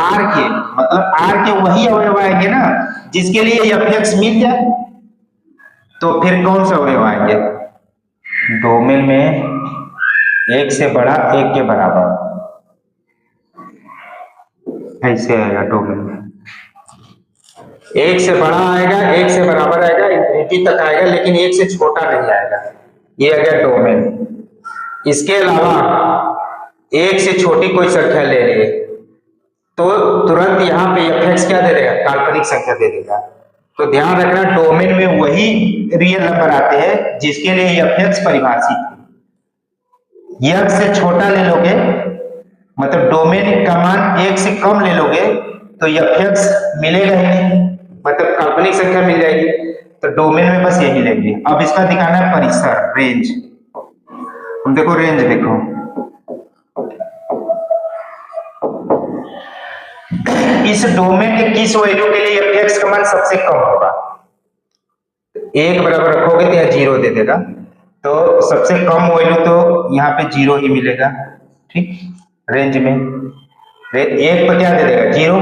R के मतलब R के वही अवयव आएंगे ना जिसके लिए fx मिल जाए। तो फिर कौन सा अवयव आएंगे, डोमेन में 1 से बड़ा 1 के बराबर, ऐसे आएगा डोमेन में 1 से बड़ा आएगा, 1 से बराबर आएगा, इंफिनिटी तक आएगा, लेकिन 1 से छोटा नहीं आएगा, ये आ गया डोमेन। इसके अलावा 1 से छोटी कोई संख्या ले लिए तो तुरंत यहाँ पे fx क्या दे देगा, काल्पनिक संख्या दे देगा। तो ध्यान रखना डोमेन में वही रियल नंबर आते हैं जिसके लिए fx परिभाषित है। x से छोटा ले लोगे मतलब डोमेन का मान 1 से कम ले लोगे तो fx मिलेगा ही नहीं, मतलब काल्पनिक संख्या मिल जाएगी। तो डोमेन में बस यही लेंगे। अब इसका दिखाना है परिसर, रेंज। हम देखो रेंज देखो, इस डोमेन के किस वैल्यू के लिए fx का मान सबसे कम होगा, 1 बराबर रखोगे तो यहाँ 0 दे देगा, तो सबसे कम वैल्यू तो यहाँ पे 0 ही मिलेगा। ठीक, रेंज में 1 पर क्या दे देगा, 0,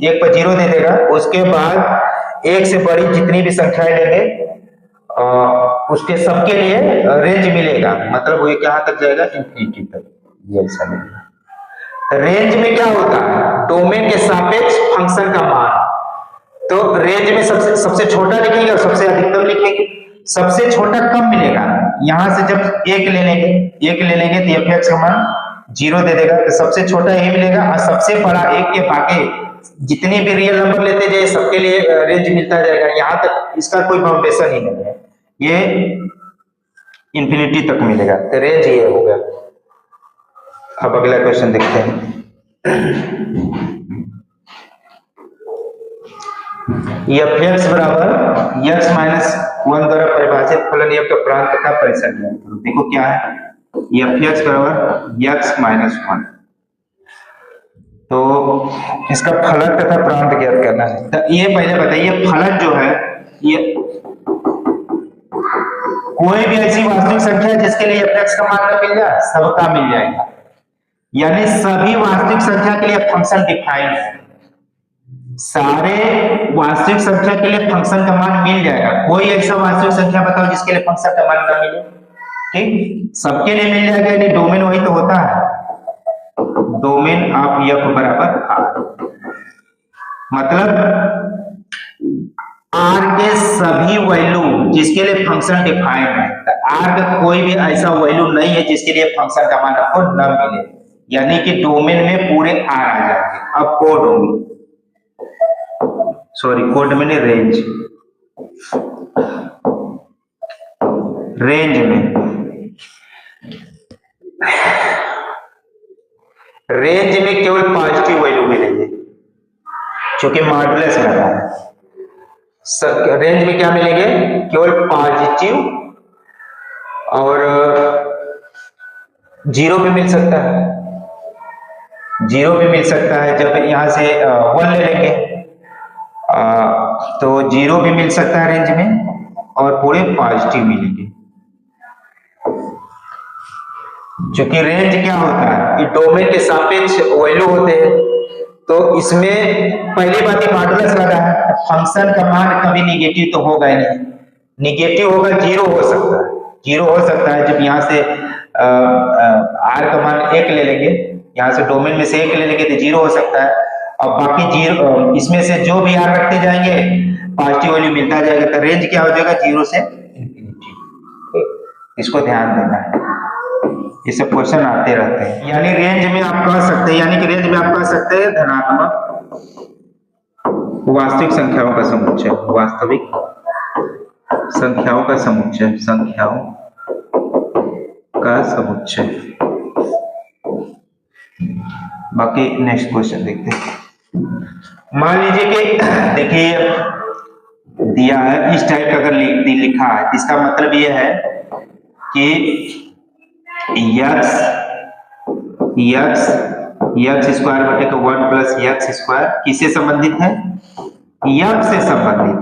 1 पर 0 दे देगा। उसके बाद 1 से बड़ी जितनी भी संख्याएं लेंगे उसके सबके लिए रेंज मिलेगा, मतलब वो कहाँ तक जाएगा, इंफिनिटी तक, ये ऐसा मिलेगा। रेंज में क्या होता है, डोमेन के सापेक्ष फंक्शन का मान, तो रेंज में सबसे छोटा लिखेंगे और सबसे अधिकतम लिखेंगे। सबसे छोटा कम मिलेगा, यहां से जब 1 ले लेंगे तो fx का मान 0 दे देगा, तो सबसे छोटा यही मिलेगा। और सबसे बड़ा 1 के बाकी जितने भी रियल नंबर लेते जाए सबके लिए रेंज मिलता जाएगा, यहाँ तक इसका कोई बाउंडेशन ही नहीं है, ये इंफिनिटी तक मिलेगा। तो रेंज ये हो गया। अब अगला क्वेश्चन देखते हैं। एफ एक्स बराबर एक्स माइनस 1 द्वारा परिभाषित फलन एफ का प्रांत तथा परिसर ज्ञात करो। देखो क्या है, एफ एक्स बराबर एक्स माइनस 1, तो इसका फलन तथा प्रांत ज्ञात करना है। तो ये पहले बताइए, फलन जो है ये कोई भी ऐसी वास्तविक संख्या जिसके लिए एफ एक्स का मान न मिल जाए, सबका मिल जाएगा। यानी सभी वास्तविक संख्या के लिए फंक्शन डिफाइंड है, सारे वास्तविक संख्या के लिए फंक्शन का मान मिल जाएगा। कोई ऐसा वास्तविक संख्या बताओ जिसके लिए फंक्शन का मान ना मिले। ठीक, सबके लिए मिल जाएगा, यानी डोमेन वही तो होता है, डोमेन ऑफ एफ बराबर आर। मतलब आर के सभी वैल्यू जिसके लिए फंक्शन डिफाइंड है, तो आर का कोई भी ऐसा वैल्यू नहीं है जिसके लिए फंक्शन का मान आपको न मिले, यानी कि डोमेन में पूरे आर आ जाएंगे। अब codomain, sorry codomain range, range में केवल पॉजिटिव वैल्यू मिलेंगे क्योंकि मॉडुलस लगा है। रेंज में क्या मिलेंगे, केवल पॉजिटिव, और जीरो भी मिल सकता है, जीरो भी मिल सकता है। जब यहां से 1 ले लेंगे तो जीरो भी मिल सकता है रेंज में, और पूरे पॉजिटिव मिलेंगे। क्योंकि रेंज क्या होता है, ये डोमेन के सापेक्ष वैल्यू होते हैं, तो इसमें पहली बात ही मॉडुलस लगा है, फंक्शन का मान कभी निगेटिव तो होगा ही नहीं। निगेटिव होगा, जीरो हो सकता है, जीरो हो सकता है। जब यहाँ से आर का मान 1 ले लेंगे, यहाँ से डोमेन में से 1 ले लेंगे तो जीरो हो सकता है, और बाकी जीरो इसमें से जो भी आर रखते जाएंगे पॉजिटिव वैल्यू मिलता जाएगा, तो रेंज क्या हो जाएगा, 0 से इंफिनिटी। इसको ध्यान देना है, ये सब क्वेश्चन आते रहते हैं। यानी रेंज में आप कह सकते हैं, यानी कि रेंज में आप कह सकते हैं धनात्मक वास्तविक संख्याओं का समुच्चय, वास्तविक संख्याओं का समुच्चय, संख्याओं का समुच्चय। बाकी नेक्स्ट क्वेश्चन देखते हैं। मान लीजिए कि देखिए दिया है इस टाइप का, अगर लिखा है, इसका मतलब यह है कि एक्स स्क्वायर बटे का 1 प्लस एक्स स्क्वायर किससे संबंधित है, एफ से संबंधित,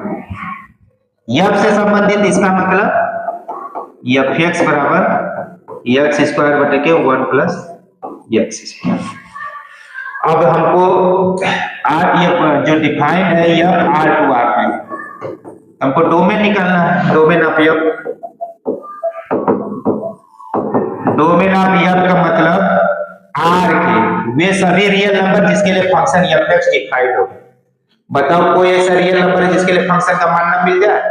एफ से संबंधित। इसका मतलब एफ एक्स बराबर एक्स स्क्वायर बटे के 1 प्लस एक्स स्क्वायर। अब हमको ये जो डिफाइंड है ये आर टू आर है, हमको डोमेन निकालना है। Domain of F, domain of F का मतलब आर के वे सभी रियल नंबर जिसके लिए फंक्शन एफ एक्स डिफाइंड हो। बताओ कोई ऐसा रियल नंबर है जिसके लिए फंक्शन का मान ना मिल जाए,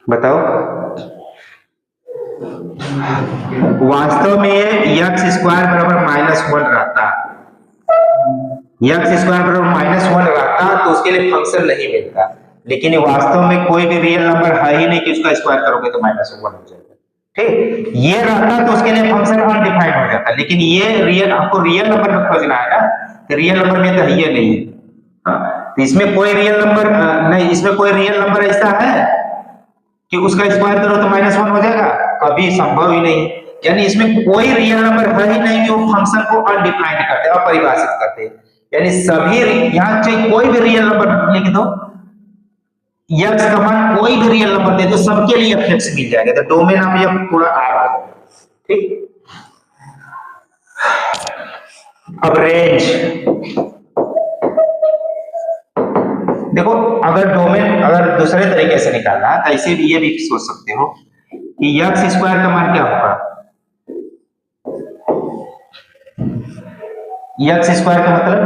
बताओ। वास्तव में एक्स स्क्वायर बराबर -1 रहता, एक्स स्क्वायर बराबर -1 रहता तो उसके लिए फंक्शन नहीं मिलता, लेकिन वास्तव में कोई भी रियल नंबर है ही नहीं कि उसका स्क्वायर करोगे तो -1 हो जाएगा। ठीक, ये रहता तो उसके लिए फंक्शन अनडिफाइंड हो जाता, लेकिन ये रियल, आपको रियल नंबर में खोजना है ना, तो रियल नंबर में तो ये नहीं है। तो इसमें कोई रियल नंबर नहीं, इसमें कोई रियल नंबर ऐसा है कि उसका स्क्वायर करो तो -1 हो जाएगा, कभी संभव ही नहीं। यानी इसमें कोई रियल नंबर है ही नहीं कि वो फंक्शन को अनडिफाइंड करते, अपरिभाषित करते। यानी सभी, यहाँ चाहे कोई भी रियल नंबर लिख दो, एक्स का मान कोई भी रियल नंबर दे दो, सबके लिए एफ एक्स मिल जाएगा, तो डोमेन ऑफ एफ पूरा आ रहा है। ठीक, अब रेंज देखो, अगर डोमेन अगर दूसरे तरीके से निकालना है तो ऐसे भी ये भी सोच सकते हो कि एक्स स्क्वायर का मान क्या होगा, एक्स स्क्वायर का मतलब,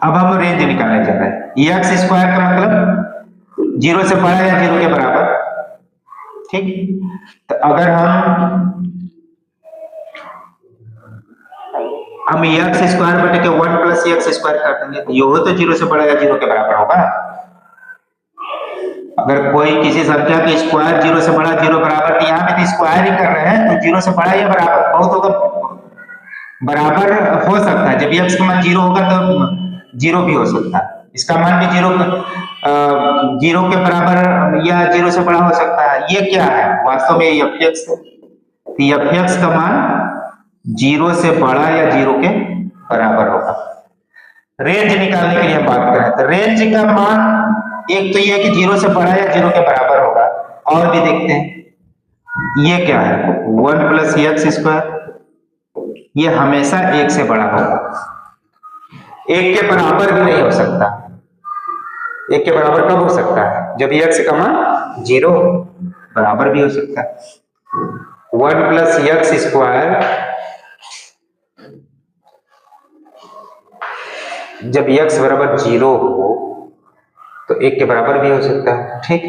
अब हम रेंज निकालने जा रहे हैं। एक्स स्क्वायर का मतलब 0 से बड़ा या 0 के बराबर। ठीक, तो अगर हम एक्स स्क्वायर बटे के 1 प्लस एक्स स्क्वायर कर देंगे तो ये तो 0 से बड़ा या 0 के बराबर होगा। अगर कोई किसी संख्या के स्क्वायर 0 से बड़ा 0 बराबर, तो यहाँ पे तो स्क्वायर ही कर रहे हैं, तो जीरो से बड़ा या बराबर, बहुत होगा बराबर हो सकता है। जब x का मान जीरो होगा तो जीरो भी हो सकता है, इसका मान भी जीरो के बराबर या जीरो से बड़ा हो सकता है। ये क्या है वास्तव में fx है, तो fx का मान जीरो से बड़ा या जीरो के बराबर होगा। रेंज निकालने के लिए हम बात करें तो रेंज का मान एक तो ये है कि जीरो से बड़ा या जीरो के बराबर होगा, और भी देखते हैं ये क्या है 1 प्लस एक्स स्क्वायर, ये हमेशा एक से बड़ा होगा, एक के बराबर भी नहीं हो सकता। एक के बराबर कब हो सकता है जब एक्स का मान जीरो, बराबर भी हो सकता है। 1 प्लस एक्स स्क्वायर जब x बराबर जीरो हो तो एक के बराबर भी हो सकता है, ठीक।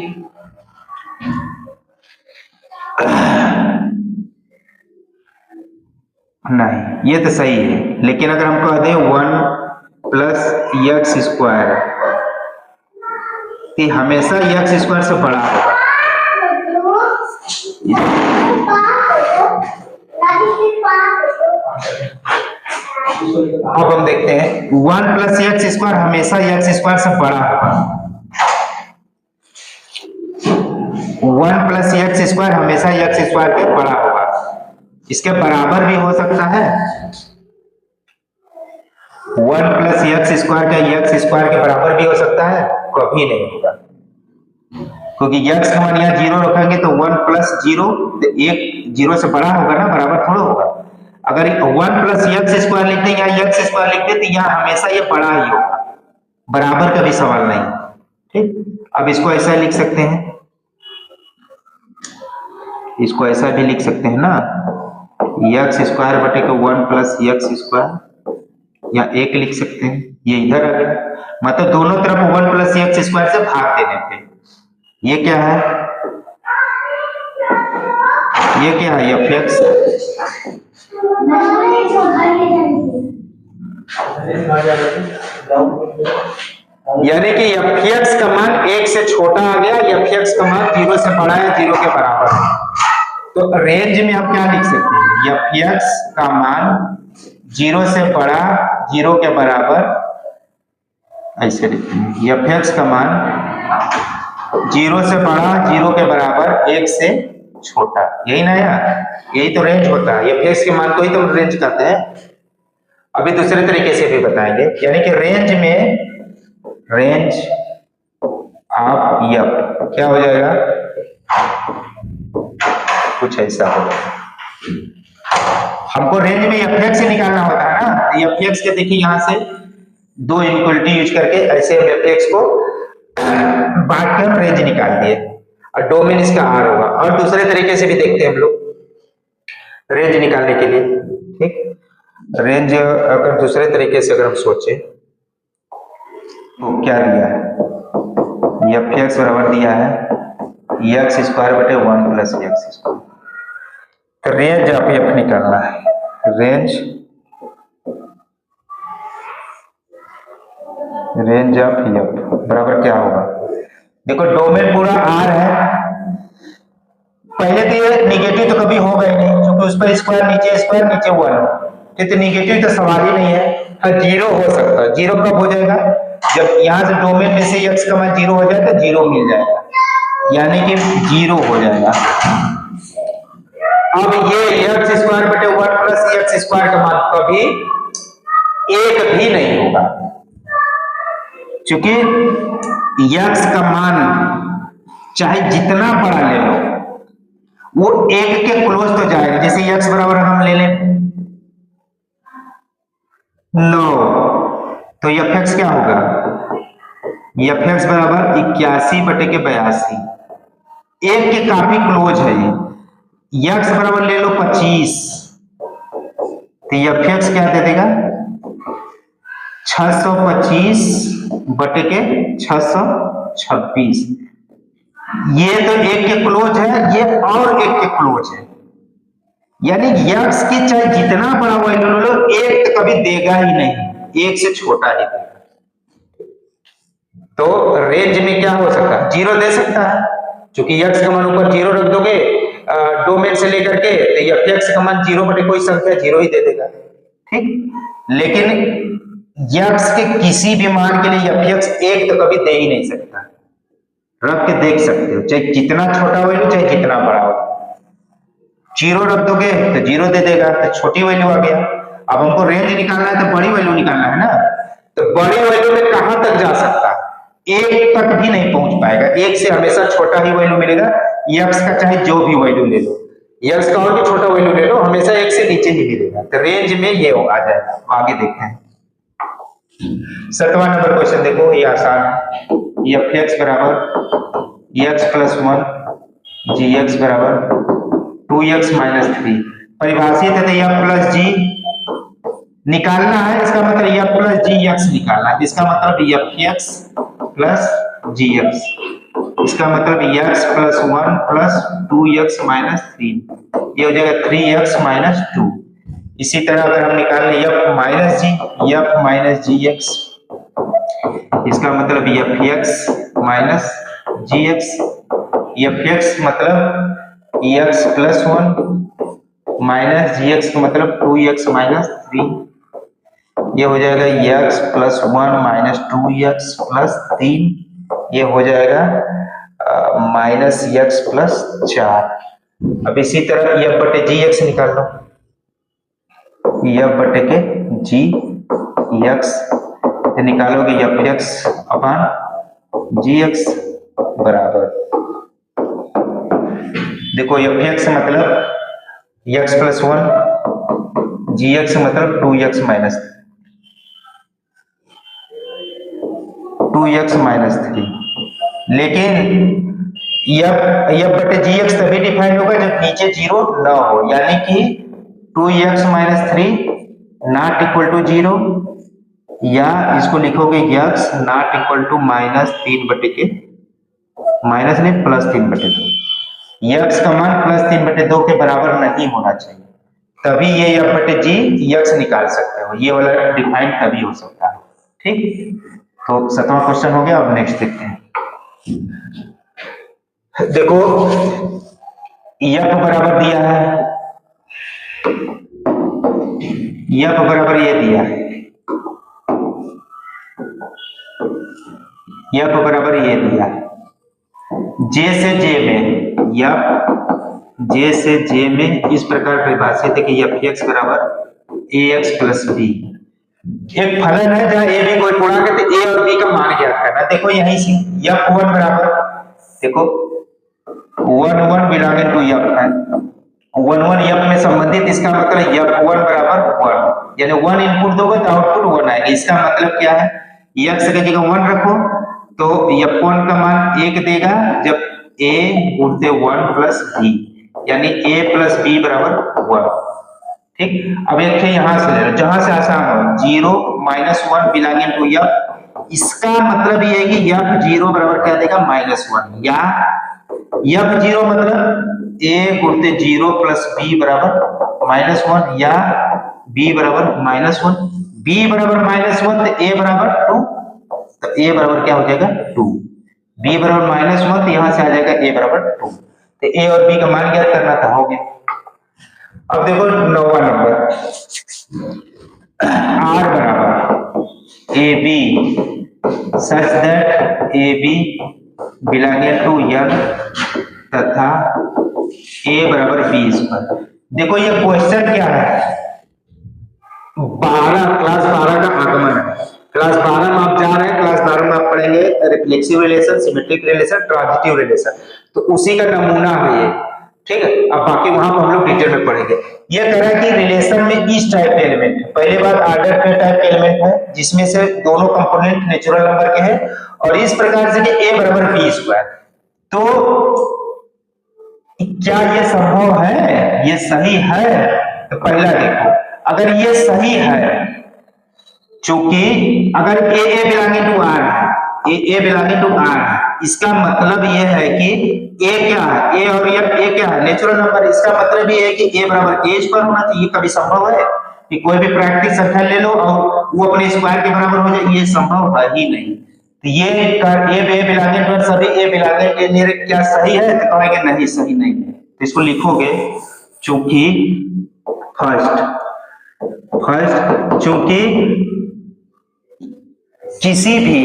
नहीं ये तो सही है, लेकिन अगर हम कह दें 1 प्लस एक्स स्क्वायर तो हमेशा एक्स स्क्वायर से बड़ा होगा। अब हम देखते हैं 1 प्लस एक्स स्क्वायर हमेशा एक्स स्क्वायर से बड़ा होगा। 1 प्लस एक्स स्क्वायर हमेशा एक्स स्क्वायर के बड़ा होगा, इसके बराबर भी हो सकता है। 1 प्लस एक्स स्क्वायर का एक्स स्क्वायर के बराबर भी हो सकता है, कभी नहीं होगा, क्योंकि x का मान यहाँ जीरो रखेंगे तो 1 प्लस जीरो, एक जीरो से बड़ा होगा ना, बराबर थोड़ा होगा। अगर 1 प्लस एक्स स्क्वायर लिखते हैं या एक्स स्क्वायर लिखते तो यहाँ हमेशा ये बड़ा ही होगा, बराबर का भी सवाल नहीं, ठीक। अब इसको ऐसा लिख सकते हैं, इसको ऐसा भी लिख सकते हैं ना, एक्स स्क्वायर बटे के 1 प्लस एक्स स्क्वायर, या एक लिख सकते हैं, ये इधर आ गया, मतलब दोनों तरफ 1 प्लस एक्स स्क्वायर से भाग देने पे। ये क्या है, ये क्या है fx, यानी कि fx का मान एक से छोटा आ गया, fx का मान जीरो से बड़ा है, जीरो के बराबर है। तो रेंज में आप क्या लिख सकते हैं, fx का मान जीरो से बड़ा जीरो के बराबर, ऐसे लिखते हैं fx का मान जीरो से बड़ा जीरो के बराबर एक से छोटा, यही ना यार, यही तो रेंज होता है, fx के मान को ही तो रेंज कहते हैं। अभी दूसरे तरीके से भी बताएंगे, यानी कि रेंज में रेंज ऑफ f क्या हो जाएगा, कुछ ऐसा होगा। हमको रेंज में fx से निकालना होता है ना, fx के देखिए यहां से दो इनक्वलिटी यूज करके ऐसे fx को बांट कर रेंज निकाल दिए, और डोमेन इसका r होगा। और दूसरे तरीके से भी देखते हैं हम लोग रेंज निकालने के लिए, ठीक। रेंज अगर दूसरे तरीके से अगर हम सोचे तो क्या दिया है, fx बराबर दिया है एक्स स्क्वायर बटे 1 प्लस एक्स स्क्वायर, तो रेंज ऑफ f निकालना है, रेंज ऑफ f बराबर क्या होगा, देखो डोमेन पूरा r है, पहले तो ये निगेटिव तो कभी होगा ही नहीं, क्योंकि उस पर स्क्वायर नीचे 1, तो निगेटिव तो सवाल ही नहीं है। हाँ जीरो हो सकता है, जीरो कब हो जाएगा, जब यहां से डोमेन में से x का मान जीरो हो जाए तो जीरो मिल जाएगा, यानी कि जीरो हो जाएगा। अब ये एक्स स्क्वायर बटे 1 प्लस एक्स स्क्वायर का मान कभी एक भी नहीं होगा, क्योंकि x का मान चाहे जितना बड़ा ले लो वो एक के क्लोज तो जाएगा। जैसे x बराबर हम ले लें 9, तो fx क्या होगा, fx बराबर 81 बटे के 82, एक के काफी क्लोज है ये। x बराबर ले लो 25, तो fx क्या दे देगा 625 बटे के 626, ये तो एक के क्लोज है, ये और एक के क्लोज है, यानी x की चाहे जितना बड़ा वैल्यू ले लो एक तो कभी देगा ही नहीं, एक से छोटा ही देगा। तो रेंज में क्या हो सकता है, जीरो दे सकता है, क्योंकि x का मान ऊपर जीरो रख दोगे डोमेन से लेकर के तो एफ एक्स का मान 0 बटे कोई संख्या 0 ही दे देगा, ठीक। लेकिन यक्स के किसी भी मान के लिए एफ एक्स 1 तो कभी दे ही नहीं सकता, रख के देख सकते हो, चाहे जितना छोटा वैल्यू चाहे जितना बड़ा हो, 0 रख दोगे तो 0 दे देगा, तो छोटी वैल्यू आ गया। अब हमको रेंज निकालना है तो बड़ी वैल्यू निकालना है ना, तो बड़ी वैल्यू में कहां तक जा सकता है, 1 तक भी नहीं पहुंच पाएगा, 1 से हमेशा छोटा ही वैल्यू मिलेगा, यक्स का चाहे जो भी वैल्यू ले लो, यक्स का और भी छोटा वैल्यू ले लो, हमेशा 1 से नीचे ही मिलेगा, तो रेंज में ये आ जाएगा। आगे देखते हैं 7वां नंबर क्वेश्चन, देखो ये आसान है। एफ एक्स बराबर एक्स प्लस 1 जी एक्स बराबर 2x माइनस 3 परिभाषित है, तो एफ प्लस जी निकालना है, इसका मतलब एफ प्लस जी एक्स निकालना है, इसका मतलब एफ एक्स प्लस जी एक्स, इसका मतलब x plus 1 plus 2x minus 3, ये हो जाएगा 3x माइनस 2। इसी तरह अगर हम निकाल लें एफ माइनस जी एक्स, इसका मतलब एफ एक्स माइनस जी एक्स, एफ एक्स मतलब एक्स प्लस 1 माइनस जी एक्स का मतलब 2x माइनस 3, ये हो जाएगा x plus 1 minus 2x plus 3, ये हो जाएगा माइनस x प्लस 4। अब इसी तरह f बटे जी एक्स निकाल लो, f बटे के जी एक्स निकालोगे एफ एक्स अपान जी एक्स बराबर, देखो एफ एक्स मतलब x प्लस 1, जी एक्स मतलब 2x माइनस 3, लेकिन बटे जी एक्स तभी डिफाइन होगा जब नीचे 0 ना हो, यानी कि 2x minus 3 not equal to 0, या इसको लिखोगे x not equal to minus 3 बटे के माइनस नहीं प्लस 3 बटे 2, x का मान प्लस 3 बटे 2 के बराबर नहीं होना चाहिए, तभी ये f बटे जी x निकाल सकते हो, ये वाला डिफाइन तभी हो सकता है, ठीक। तो 7वां क्वेश्चन हो गया। अब नेक्स्ट देखते हैं, देखो f बराबर दिया है, f बराबर ये दिया है, f बराबर ये दिया है, j से j में j से j में इस प्रकार परिभाषित है कि एफ एक्स बराबर ax प्लस b, एक फलन है जहां a b को गुणा करके a और b का मान ज्ञात करना। देखो यहीं से f1 बराबर, देखो 1 1 बिलोंगिंग टू f है, 1 1 f में संबंधित, इसका मतलब f1 बराबर 1, यानी 1 इनपुट दोगे तो आउटपुट 1 आएगा, इसका मतलब क्या है, x की जगह 1 रखो तो f1 का मान 1 देगा जब a गुणते 1 प्लस b, यानी a प्लस b बराबर 1, ठीक। अब एक यहां से ले लो, जहां से आसान हो, 0 माइनस 1 बिलोंगिंग टू f, इसका मतलब ये है कि f0 बराबर क्या देगा -1, या f0 मतलब a गुणते 0 प्लस b बराबर -1, या b बराबर -1, b बराबर -1 तो a बराबर 2, तो a बराबर क्या हो जाएगा 2, b बराबर -1 तो यहां से आ जाएगा a बराबर 2, तो a और b का मान ज्ञात करना था, हो गया। अब देखो 9वां नंबर, r बराबर A B such that A B belonging to n तथा a बराबर b²। देखो ये क्वेश्चन क्या है, 12 क्लास 12 का आगमन है, क्लास 12 में आप जा रहे हैं, क्लास 12 में आप पढ़ेंगे reflexive relation, symmetric relation, transitive relation, तो उसी का नमूना है ये, ठीक है। अब बाकी वहां पर हम लोग डिटेल में पढ़ेंगे। ये कह रहा है कि रिलेशन में इस टाइप के एलिमेंट है, पहले बात ऑर्डर के टाइप के एलिमेंट है जिसमें से दोनों कंपोनेंट नेचुरल नंबर के हैं, और इस प्रकार से कि a बराबर b², तो क्या ये संभव है, ये सही है? तो पहला देखो, अगर ये सही है, चूंकि अगर a बिलोंगिंग टू r है, a बिलोंगिंग टू r है, इसका मतलब ये है कि a क्या है, a और a क्या है, नेचुरल नंबर, इसका मतलब ये है कि a बराबर a पर होना चाहिए। कभी संभव है कि कोई भी प्राकृतिक संख्या ले लो और वो अपने स्क्वायर के बराबर हो जाए, ये संभव है ही नहीं। तो ये a बिलोंगिंग टू सभी a बिलोंगिंग के लिए क्या सही है, तो कहेंगे नहीं, सही नहीं है। तो इसको लिखोगे चूंकि फर्स्ट चूंकि किसी भी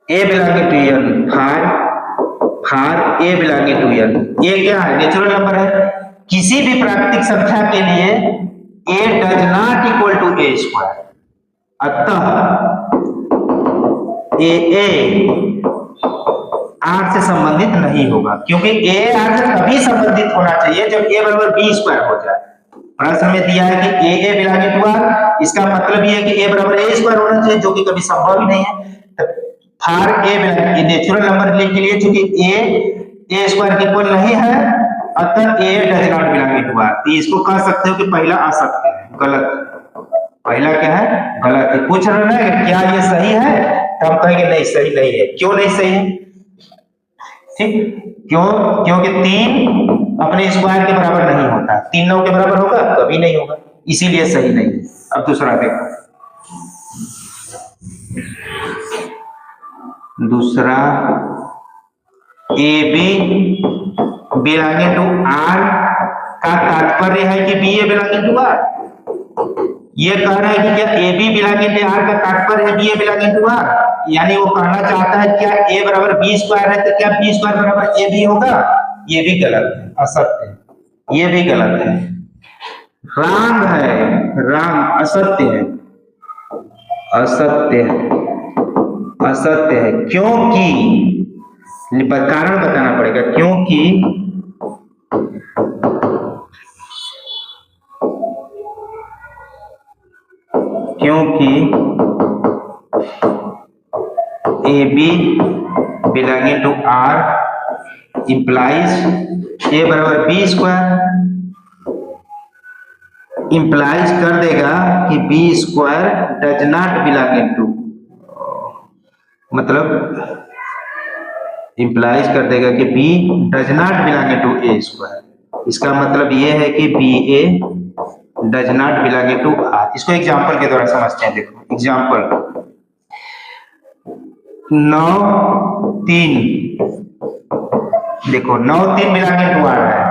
A belonging to N for A belonging to N, A क्या है? नेचुरल नंबर है। किसी भी प्राकृतिक संख्या के लिए A does not equal to A square, अतः ए आर से संबंधित नहीं होगा, क्योंकि ए आर से तभी संबंधित होना चाहिए जब ए बराबर बी स्क्वायर हो जाए। प्रश्न में दिया है कि ए बिलोंगिंग टू आर, इसका मतलब ये है कि ए बराबर ए स्क्वायर होना चाहिए, जो कि कभी संभव ही नहीं है। For A belonging, natural number के लिए चूंकि ए स्क्वायर के इक्वल नहीं है, अतः A does not belong to R. तो इसको कह सकते हो कि पहला असत्य है, गलत। पहला क्या है? गलत है। पूछ रहे ना कि क्या ये सही है, तो हम कहेंगे नहीं, सही नहीं है। क्यों नहीं सही है? ठीक, क्यों? क्योंकि 3 अपने स्क्वायर के बराबर नहीं होता। 3 9 के बराबर होगा? कभी नहीं होगा, इसीलिए सही नहीं है। अब दूसरा देखो, दूसरा A B belonging to R का तात्पर्य है कि B A belonging to R. ये कह रहे हैं कि क्या A B belonging to R का तात्पर्य है B A belonging to R, यानी वो कहना चाहता है क्या ए बराबर बी स्क्वायर है तो क्या बी स्क्वायर बराबर ए बी होगा? ये भी गलत है, असत्य है। ये भी गलत है, रॉन्ग है, रॉन्ग, असत्य है, असत्य है, असत्य है। क्योंकि कारण बताना पड़ेगा, क्योंकि A B belonging to R implies A बराबर बी स्क्वायर, इंप्लाइज कर देगा कि B square does not belonging to, मतलब इंप्लाइज कर देगा कि B does not belonging to A square. इसका मतलब ये है कि B A does not belonging to R. इसको एग्जांपल के द्वारा समझते हैं। देखो एग्जांपल 9 3, देखो 9 3 बिलोंगिंग टू आर है,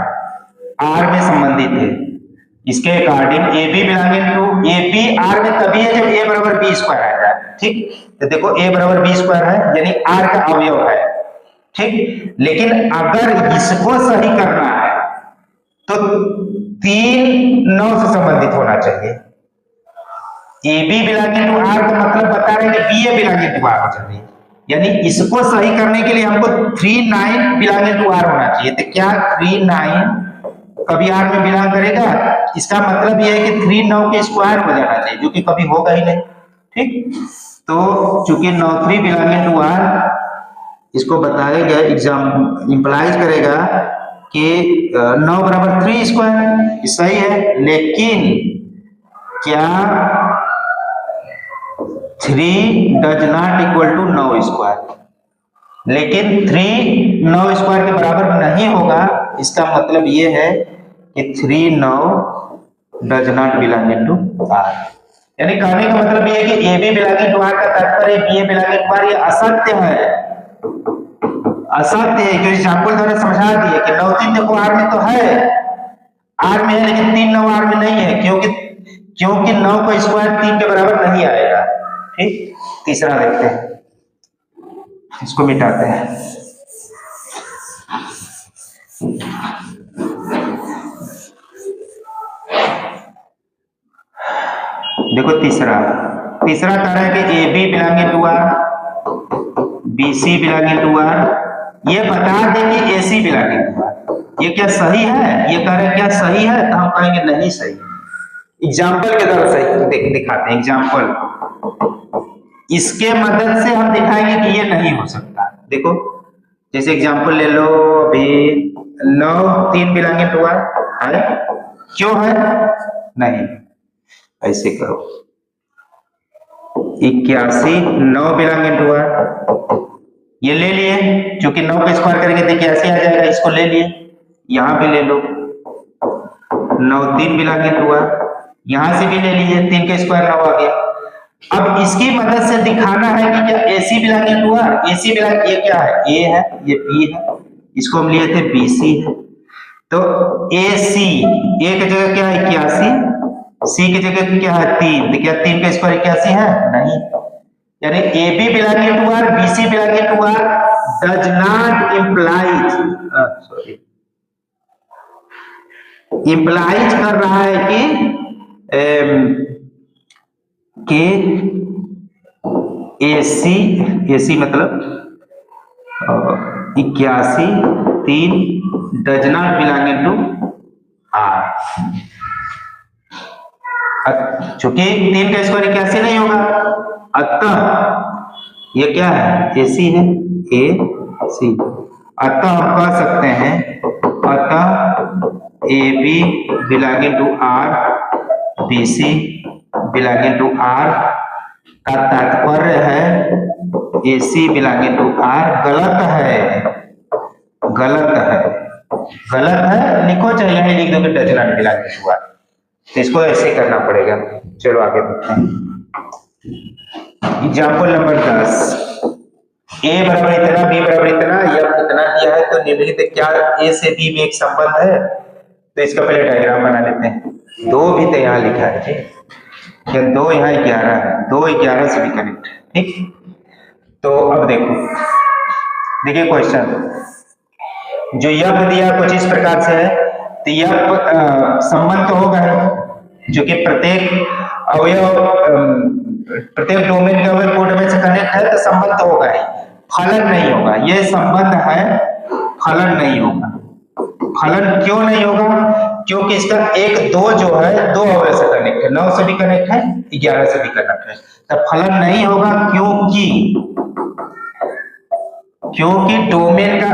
आर में संबंधित है। इसके according A B belonging to A B R में तभी है जब ए बराबर बी स्क्वायर आ जाए। ठीक, तो देखो ए बराबर बी स्क्वायर है यानी आर का अवयव है। ठीक, लेकिन अगर इसको सही करना है तो 3 9 से संबंधित होना चाहिए। A B belonging to R का मतलब बता रहे हैं कि B A belonging to R हो चाहिए, यानी इसको सही करने के लिए हमको 3 9 बिलोंगिंग टू आर होना चाहिए। तो क्या 3 9 कभी आर में बिलोंग करेगा? इसका मतलब यह है कि 3 9 के स्क्वायर हो जाना चाहिए, जो कि कभी होगा ही नहीं। ठीक, तो चूंकि 9 3 बिलोंगिंग टू आर, इसको बताया गया एग्जाम इंप्लाइज करेगा कि 9 बराबर 3 स्क्वायर, सही है। लेकिन क्या 3 does not equal to 9 square, लेकिन 3 9 स्क्वायर के बराबर नहीं होगा। इसका मतलब ये है कि 3 9 does not belong to R, यानी कहने का मतलब ये है कि A B belonging to R का तात्पर्य B A belonging to R, ये असत्य है, असत्य है। क्योंकि एग्जांपल द्वारा समझा दिए कि 9 3 देखो आर में तो है, आर में है, लेकिन 3 9 आर में नहीं है, क्योंकि 9 का स्क्वायर 3 के बराबर नहीं आएगा। ठीक, तीसरा देखते हैं, इसको मिटाते हैं। देखो तीसरा कह रहा है कि A B belonging to R, B C belonging to R, ये बता दें कि ए सी बिलोंगिंग टू आर। ये क्या सही है? ये कह रहे हैं क्या सही है? तो हम कहेंगे नहीं सही। एग्जाम्पल के द्वारा सही दिखाते हैं। एग्जाम्पल, इसके मदद से हम दिखाएंगे कि ये नहीं हो सकता। देखो जैसे एग्जाम्पल ले लो, अभी 9 3 बिलोंगिंग टू आर है, क्यों है? नहीं, ऐसे करो 81 9 बिलोंगिंग टू आर, ये ले लिए, क्योंकि 9 का स्क्वायर करेंगे तो 81 आ जाएगा, इसको ले लिए। यहां भी ले लो 9 3 बिलोंगिंग टू आर, यहां से भी ले लीजिए, 3 का स्क्वायर 9 आ गया। अब इसकी मदद से दिखाना है कि क्या AC belonging to R, AC belonging, ये क्या है? A है, ये B है, इसको हम लिए थे BC है। तो AC, A की जगह क्या है 81, C की जगह क्या है 3, तो क्या 3 का स्क्वायर 81 है? नहीं। यानी AB belonging to R, BC belonging to R does not implies, sorry, implies कर रहा है कि AC मतलब 81 3 does not belonging to R, चूंकि 3 का स्क्वायर 81 नहीं होगा, अतः ये क्या है AC है, AC। अतः हम कह सकते हैं, अतः AB belonging to R, BC belonging to R का तात्पर्य है AC बिलोंगिंग टू R गलत है, गलत है, गलत है लिखो, चाहे यही लिख दो कि does not belonging to R। तो इसको ऐसे करना पड़ेगा। चलो आगे देखते हैं। एग्जाम्पल नंबर 10, A बराबर इतना, B बराबर इतना, F इतना दिया है, तो निम्नलिखित क्या A से B में एक संबंध है? तो इसका पहले डायग्राम बना लेते हैं। 2 भी तो यहाँ लिखा है, ठीक है, 2 यहाँ 11 है, 2 11 से भी कनेक्ट है, ठीक। तो अब देखो, देखिए क्वेश्चन जो F दिया कुछ इस प्रकार से है, तो F संबंध तो होगा है, जो कि प्रत्येक अवयव प्रत्येक डोमेन के अवयव को डोमेन से कनेक्ट है, तो संबंध तो होगा ही, फलन नहीं होगा। ये संबंध है, फलन नहीं होगा। फलन क्यों नहीं होगा? क्योंकि इसका 1 2 जो है 2 अवयव से कनेक्ट है, 9 से भी कनेक्ट है, 11 से भी कनेक्ट है, तो फलन नहीं होगा। क्योंकि डोमेन का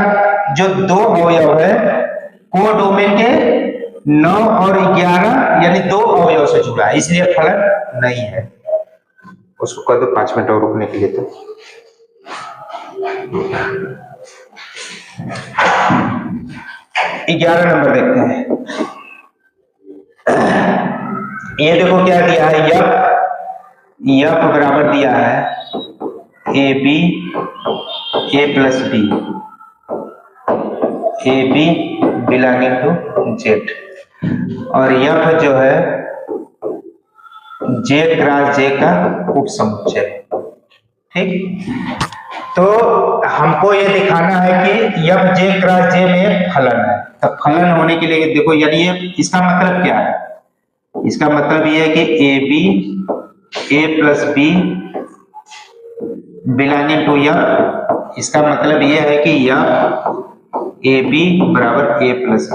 जो 2 अवयव है को डोमेन के 9 और 11 यानी 2 अवयव से जुड़ा है, इसलिए फलन नहीं है। उसको कर दो 5 मिनट और रुकने के लिए। तो 11 नंबर देखते हैं। ये देखो क्या दिया है, F बराबर दिया है AB A plus B, AB belonging to Z, और F जो है J क्रॉस J का उपसमुच्चय है, ठीक। तो हमको ये दिखाना है कि F J क्रॉस J में एक फलन है। तो फलन होने के लिए देखो, यानी ये इसका मतलब क्या है? इसका मतलब ये है कि AB A plus B belonging to F, इसका मतलब ये है कि F AB बराबर A प्लस B।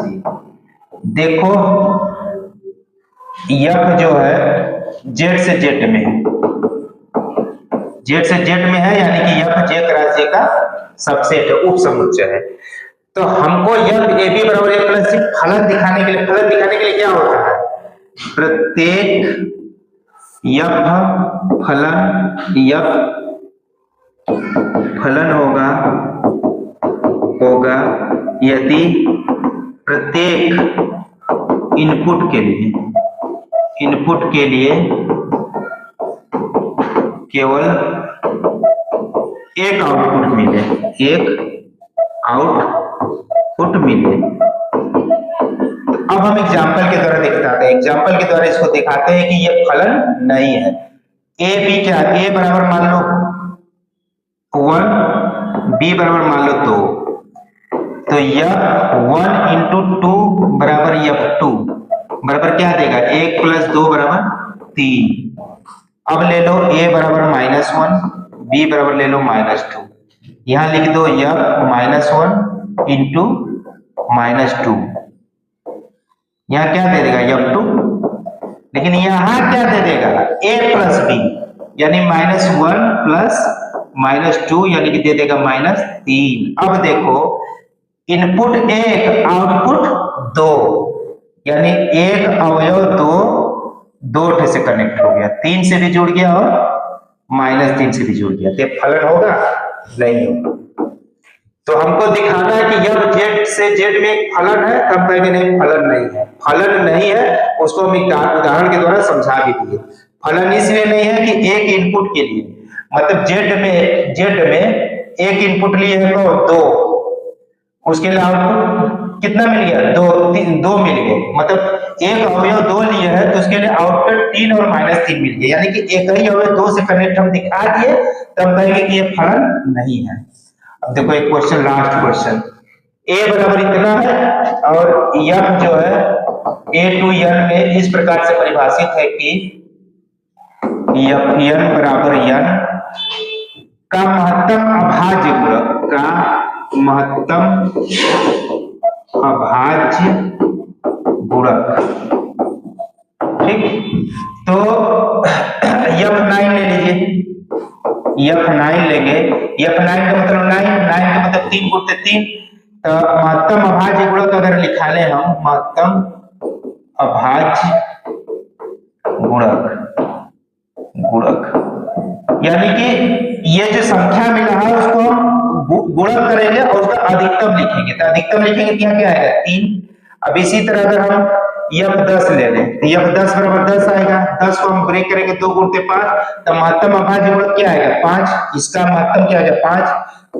देखो F जो है Z से Z में है, Z से Z में है, यानी कि F J क्रॉस J का सबसेट है, उपसमुच्चय है। तो हमको F AB बराबर A प्लस B फलन दिखाने के लिए क्या होता है? प्रत्येक F फलन होगा यदि प्रत्येक इनपुट के लिए केवल एक आउटपुट मिले। अब हम एग्जाम्पल के द्वारा दिखाते हैं, एग्जाम्पल के द्वारा इसको दिखाते हैं कि ये फलन नहीं है। ए बी क्या, ए बराबर मान लो 1, बी बराबर मान लो 2, तो यह 1 इंटू 2 बराबर F2 बराबर क्या देगा, 1 प्लस 2 बराबर 3। अब ले लो a बराबर -1, b बराबर ले लो -2, यहां लिख दो F -1 इंटू -2, यहां क्या दे देगा F2, लेकिन यहां क्या दे देगा a प्लस b, यानी -1 प्लस -2 यानी कि दे देगा -3। अब देखो इनपुट 1 आउटपुट 2, यानी एक अवयव 2 से कनेक्ट हो गया, 3 से भी जुड़ गया और -3 से भी जुड़ गया, तो फलन होगा नहीं होगा। तो हमको दिखाना है कि यह Z से Z में एक फलन है, तब कहेंगे नहीं फलन नहीं है। फलन नहीं है उसको हम उदाहरण के द्वारा समझा भी दिए। फलन इसलिए नहीं है कि एक इनपुट के लिए, मतलब Z में एक इनपुट लिए है तो 2, उसके लिए आउटपुट कितना मिल गया, दो मिल गए, मतलब एक अवयव 2 लिए है तो उसके लिए आउटपुट 3 और -3 मिल गए, यानी कि एक ही अवयव 2 से कनेक्ट हम दिखा दिए तब कहेंगे कि ये फलन नहीं है। अब देखो एक क्वेश्चन, लास्ट क्वेश्चन, a बराबर इतना है और f जो है a to n में इस प्रकार से परिभाषित है कि Fn बराबर n का महत्तम अभाज्य गुणक, का महत्तम अभाज्य गुणक, ठीक। तो F9 ले लीजिए, F9 लेंगे, F9 का मतलब 9 का मतलब 3 गुणित 3, तो महत्तम अभाज्य गुणक अगर निकालें हम, महत्तम अभाज्य गुणक, यानी कि ये जो संख्या मिला है उसको हम गुणक करेंगे और उसका अधिकतम लिखेंगे, तो अधिकतम लिखेंगे क्या क्या आएगा 3। अब इसी तरह अगर हम F10 ले लें तो F10 बराबर 10 आएगा, 10 को हम ब्रेक करेंगे 2 गुणित 5, तो महत्तम अभाज्य गुणक क्या आएगा 5, इसका महत्तम क्या आएगा 5।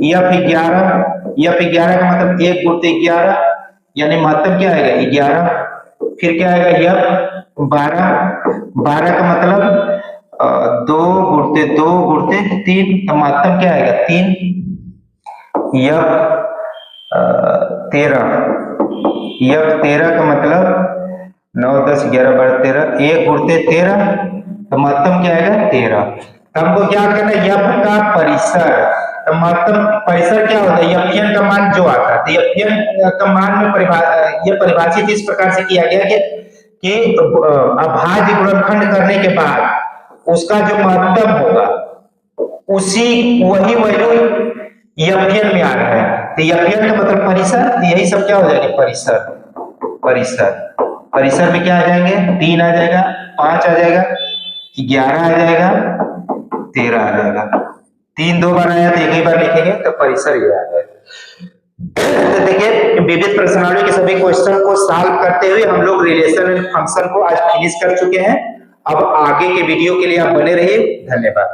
F11 का मतलब 1 गुणित 11, यानी महत्तम क्या आएगा 11। फिर क्या आएगा F12 का मतलब 2 गुणित 2 गुणित 3, तो महत्तम क्या आएगा 3। F13 का मतलब 9 10 11 12 13, 1 गुणित 13, तो महत्तम क्या आएगा 13। तो हमको क्या करना है f का परिसर, तो महत्तम परिसर क्या होता है Fn का मान जो आता है, तो Fn का मान में ये परिभाषित इस प्रकार से किया गया कि अभाज्य गुणनखंड करने के बाद उसका जो महत्तम होगा वही वैल्यू Fn में आ रहा है, तो Fn का मतलब परिसर, तो यही सब क्या हो जाएगा परिसर में क्या आ जाएंगे 3 आ जाएगा, 5 आ जाएगा, 11 आ जाएगा, 13 आ जाएगा, 3 2 बार आया तो एक ही बार लिखेंगे, तो परिसर ये आ जाएगा। तो देखिए विविध प्रश्नावली के सभी क्वेश्चन को सॉल्व करते हुए हम लोग रिलेशन एंड फंक्शन को आज फिनिश कर चुके हैं। अब आगे के वीडियो के लिए आप बने रहिए, धन्यवाद।